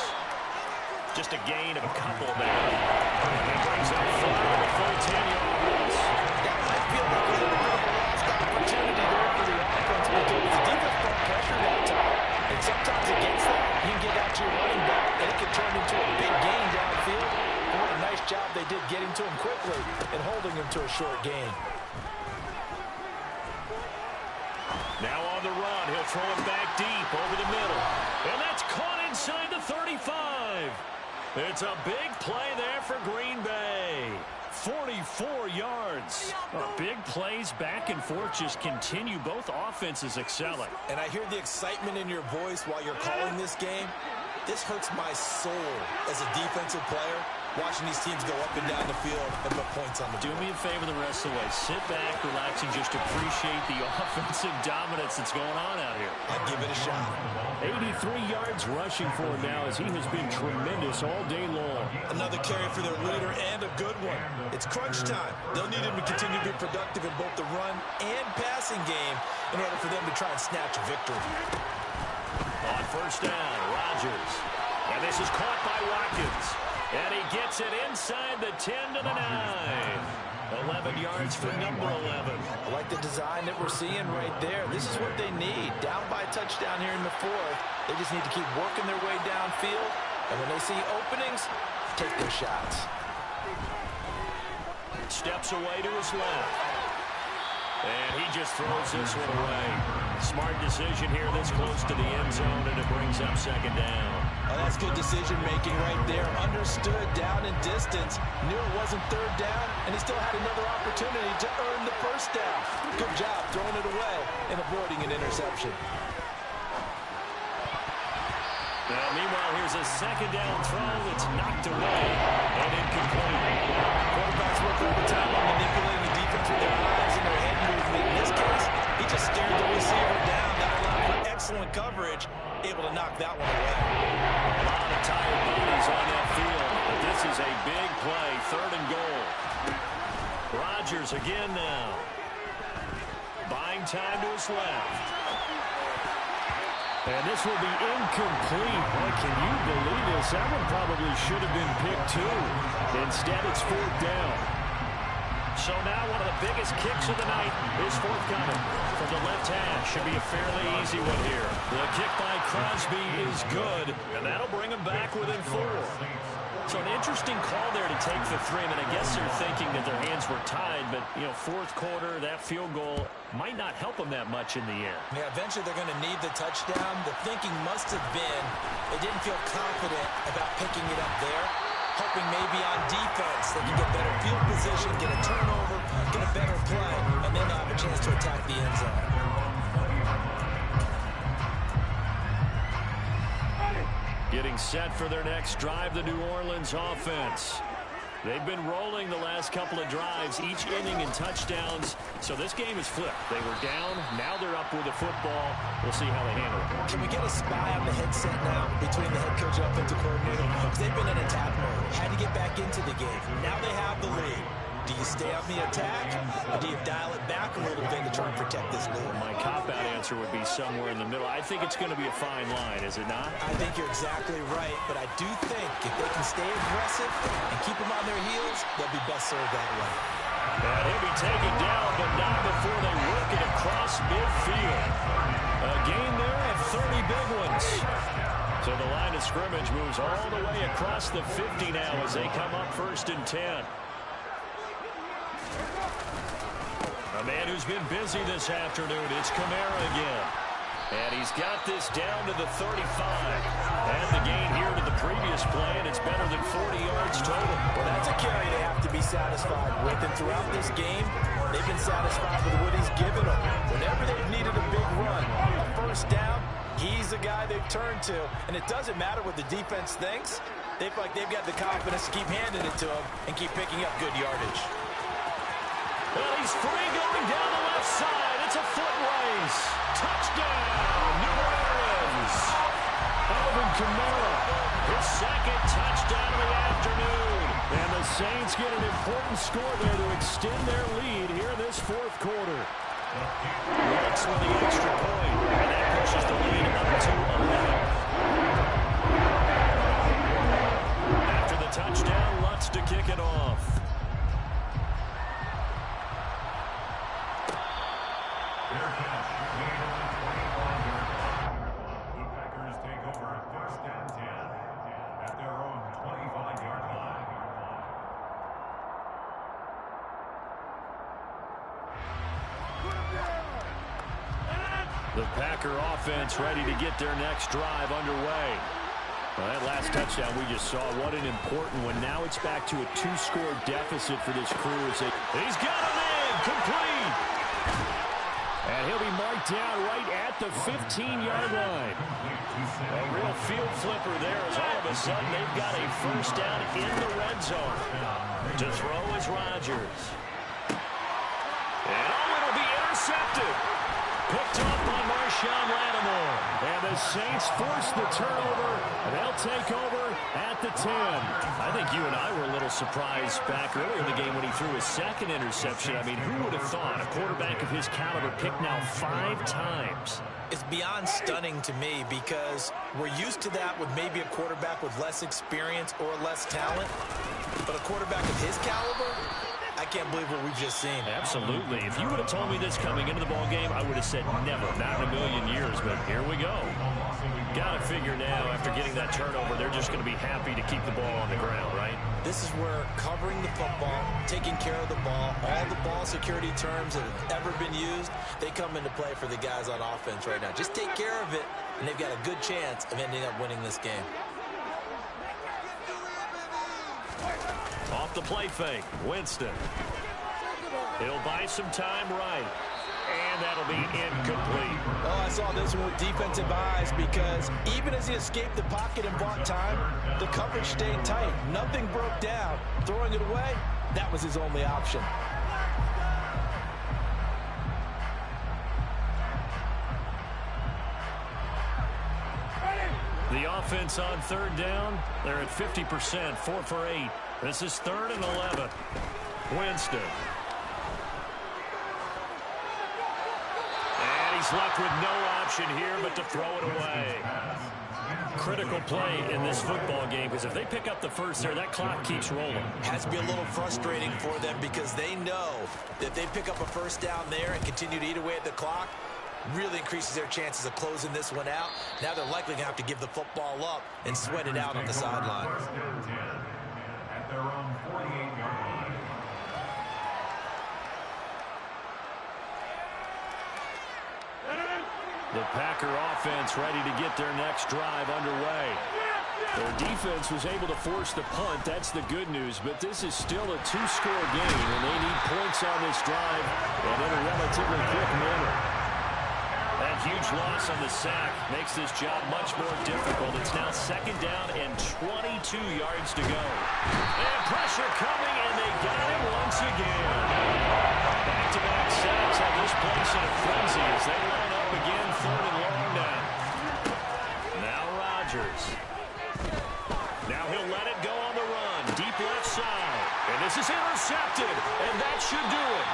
Just a gain of a couple there. He brings up 4 with a full 10-yard loss. That might feel like a little bit of a lost opportunity there for the offense, because the defense brought pressure that time. And sometimes against that, you can get out to your running back, and it can turn into a big gain downfield. And what a nice job they did getting to him quickly and holding him to a short gain. Now on the run, he'll throw it back deep over the middle. And that's caught inside the 35. It's a big play there for Green Bay. 44 yards. Big plays back and forth just continue. Both offenses excelling. And I hear the excitement in your voice while you're calling this game. This hurts my soul as a defensive player, watching these teams go up and down the field and put points on the board. Do me a favor the rest of the way. Sit back, relax, and just appreciate the offensive dominance that's going on out here. I'd give it a shot. 83 yards rushing for him now as he has been tremendous all day long. Another carry for their leader and a good one. It's crunch time. They'll need him to continue to be productive in both the run and passing game in order for them to try and snatch a victory. On first down, Rodgers. And this is caught by Watkins. And he gets it inside the 10 to the 9. 11 yards for number 11. I like the design that we're seeing right there. This is what they need. Down by a touchdown here in the 4th. They just need to keep working their way downfield. And when they see openings, take their shots. Steps away to his left. And he just throws this one away. Smart decision here this close to the end zone, and it brings up 2nd down. Oh, that's good decision-making right there. Understood down and distance. Knew it wasn't 3rd down, and he still had another opportunity to earn the 1st down. Good job throwing it away and avoiding an interception. Now, meanwhile, here's a 2nd down throw that's knocked away and incomplete. Quarterbacks work overtime on manipulating the defense with their eyes and their head movement. In this case, he just stared the receiver down. That allowed for excellent coverage, able to knock that one away. A lot of tired bodies on that field, but this is a big play, 3rd and goal. Rodgers again now. Buying time to his left. And this will be incomplete. Boy, can you believe this? That one probably should have been picked too. Instead, it's 4th down. So now one of the biggest kicks of the night is forthcoming from the left hash. Should be a fairly easy one here. The kick by Crosby is good, and that'll bring him back within 4. So an interesting call there to take the 3. I mean, I guess they're thinking that their hands were tied, but, you know, 4th quarter, that field goal might not help them that much in the air. Yeah, eventually they're going to need the touchdown. The thinking must have been they didn't feel confident about picking it up there, hoping maybe on defense they can get better field position, get a turnover, get a better play, and then they'll have a chance to attack the end zone. Getting set for their next drive, the New Orleans offense. They've been rolling the last couple of drives, each inning in touchdowns. So this game is flipped. They were down, now they're up with the football. We'll see how they handle it. Can we get a spy on the headset now between the head coach and offensive coordinator? Because they've been in attack mode. Had to get back into the game. Now they have the lead. Do you stay on the attack, or do you dial it back a little bit to try and protect this lead? Mike cop-out answer would be somewhere in the middle. I think it's going to be a fine line, is it not? I think you're exactly right, but I do think if they can stay aggressive and keep them on their heels, they'll be best served that way. And he'll be taken down, but not before they work it across midfield. A gain there of 30 big ones. So the line of scrimmage moves all the way across the 50 now as they come up 1st and 10. A man who's been busy this afternoon, it's Kamara again. And he's got this down to the 35. And the gain here to the previous play, and it's better than 40 yards total. Well, that's a carry they have to be satisfied with. And throughout this game, they've been satisfied with what he's given them. Whenever they've needed a big run, a first down, he's the guy they've turned to. And it doesn't matter what the defense thinks. They feel like they've got the confidence to keep handing it to him and keep picking up good yardage. Well, he's free going down the left side. It's a foot race. Touchdown, New Orleans. Alvin Kamara, his second touchdown of the afternoon. And the Saints get an important score there to extend their lead here in this 4th quarter. Lutz with the extra point, and that pushes the lead up to 11. After the touchdown, Lutz to kick it off. The Packer offense ready to get their next drive underway. Well, that last touchdown we just saw, what an important one. Now it's back to a 2-score deficit for this crew. He's got him in, complete. And he'll be marked down right at the 15-yard line. A real field flipper there as all of a sudden they've got a first down in the red zone. To throw is Rodgers. And it'll be intercepted. Picked up by Marshawn Lattimore. And the Saints force the turnover, and they'll take over at the 10. I think you and I were a little surprised back earlier in the game when he threw his second interception. I mean, who would have thought a quarterback of his caliber picked now 5 times? It's beyond stunning to me because we're used to that with maybe a quarterback with less experience or less talent. But a quarterback of his caliber, I can't believe what we've just seen. Absolutely. If you would have told me this coming into the ball game, I would have said never, not in a million years. But here we go. Got to figure now, after getting that turnover, they're just going to be happy to keep the ball on the ground, right? This is where covering the football, taking care of the ball, all the ball security terms that have ever been used, they come into play for the guys on offense right now. Just take care of it, and they've got a good chance of ending up winning this game. Off the play fake, Winston. He'll buy some time right. And that'll be incomplete. Oh, I saw this one with defensive eyes because even as he escaped the pocket and bought time, the coverage stayed tight. Nothing broke down. Throwing it away, that was his only option. The offense on 3rd down, they're at 50%, 4 for 8. This is 3rd and 11. Winston. And he's left with no option here but to throw it away. Critical play in this football game because if they pick up the first there, that clock keeps rolling. Has to be a little frustrating for them because they know that if they pick up a first down there and continue to eat away at the clock, really increases their chances of closing this one out. Now they're likely going to have to give the football up and sweat it out on the sideline. At their own 48-yard line. The Packer offense ready to get their next drive underway. Their defense was able to force the punt. That's the good news, but this is still a 2-score game, and they need points on this drive and in a relatively quick manner. That huge loss on the sack makes this job much more difficult. It's now 2nd down and 22 yards to go. And pressure coming, and they got him once again. Back-to-back sacks have this place in a frenzy as they line up again, 3rd and long now. Now Rodgers. Now he'll let it go on the run. Deep left side. And this is intercepted, and that should do it.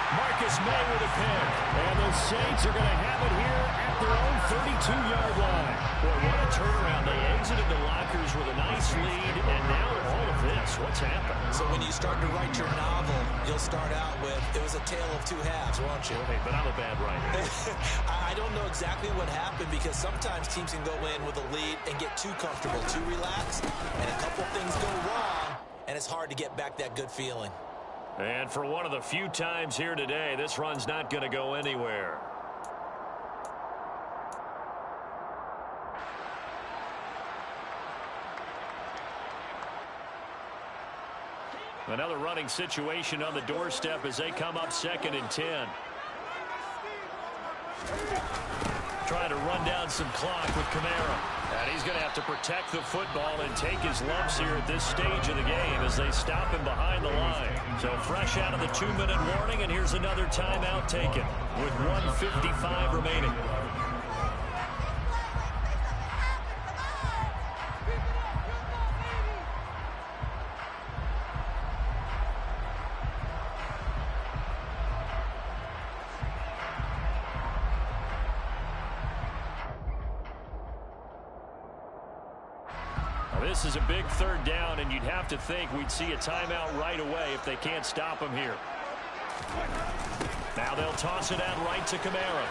Marcus May with a pick. And the the Saints are going to have it here at their own 32-yard line. Boy, what a turnaround. They exited the lockers with a nice lead, and now all of this. What's happened? So when you start to write your novel, you'll start out with, it was a tale of two halves, won't you? Hey, but I'm a bad writer. I don't know exactly what happened because sometimes teams can go in with a lead and get too comfortable, too relaxed, and a couple things go wrong, and it's hard to get back that good feeling. And for one of the few times here today, this run's not going to go anywhere. Another running situation on the doorstep as they come up 2nd and 10. Trying to run down some clock with Kamara. And he's going to have to protect the football and take his lumps here at this stage of the game as they stop him behind the line. So fresh out of the 2-minute warning, and here's another timeout taken with 1:55 remaining. This is a big 3rd down, and you'd have to think we'd see a timeout right away if they can't stop him here. Now they'll toss it out right to Kamara.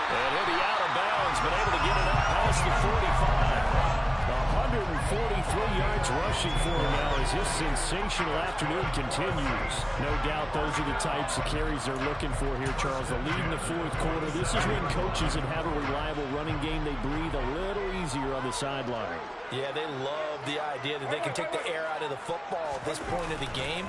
And he'll be out of bounds, but able to get it up past the 45. 143 yards rushing for him now as his sensational afternoon continues. No doubt those are the types of carries they're looking for here, Charles. The lead in the 4th quarter. This is when coaches that have a reliable running game, they breathe a little easier on the sideline. Yeah, they love the idea that they can take the air out of the football at this point of the game.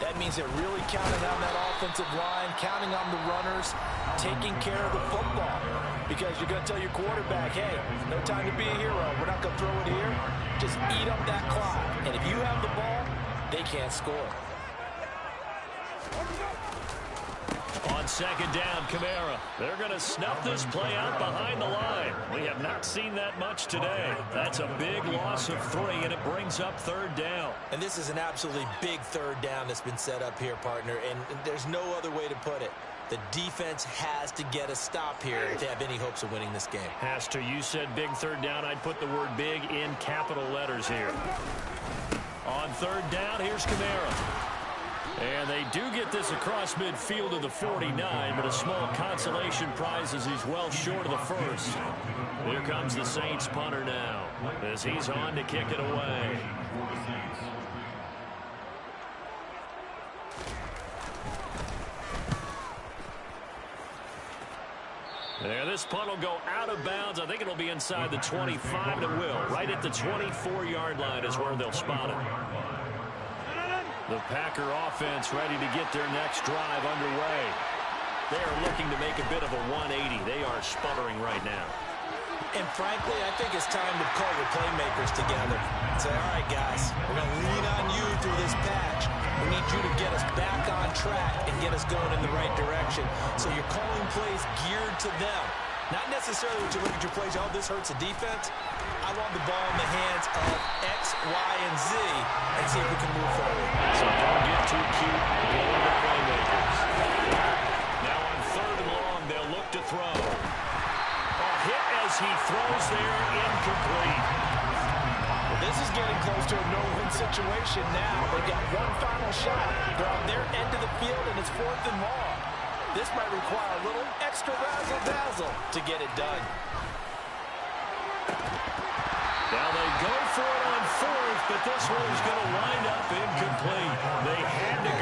That means they're really counting on that offensive line, counting on the runners, taking care of the football. Because you're going to tell your quarterback, hey, no time to be a hero. We're not going to throw it here. Just eat up that clock. And if you have the ball, they can't score. On 2nd down, Kamara. They're going to snuff this play out behind the line. We have not seen that much today. That's a big loss of 3, and it brings up 3rd down. And this is an absolutely big 3rd down that's been set up here, partner, and there's no other way to put it. The defense has to get a stop here to have any hopes of winning this game. Has to. You said big 3rd down. I'd put the word big in capital letters here. On 3rd down, here's Kamara. And they do get this across midfield to the 49, but a small consolation prize as he's well short of the 1st. Here comes the Saints punter now as he's on to kick it away. There, this punt will go out of bounds. I think it'll be inside the 25, and it will. Right at the 24-yard line is where they'll spot it. The Packer offense ready to get their next drive underway. They are looking to make a bit of a 180. They are sputtering right now. And frankly, I think it's time to call your playmakers together and say, all right, guys, we're going to lean on you through this patch. We need you to get us back on track and get us going in the right direction. So you're calling plays geared to them. Not necessarily when you look at your plays, oh, this hurts the defense. I want the ball in the hands of X, Y, and Z and see if we can move forward. So don't get too cute. Go to the playmakers. Now on 3rd and long, they'll look to throw. A hit as he throws there, incomplete. Well, this is getting close to a no-win situation now. They've got one final shot. They're on their end of the field, and it's 4th and long. This might require a little extra razzle-dazzle to get it done. Now they go for it on 4th, but this one's going to wind up incomplete. They had to go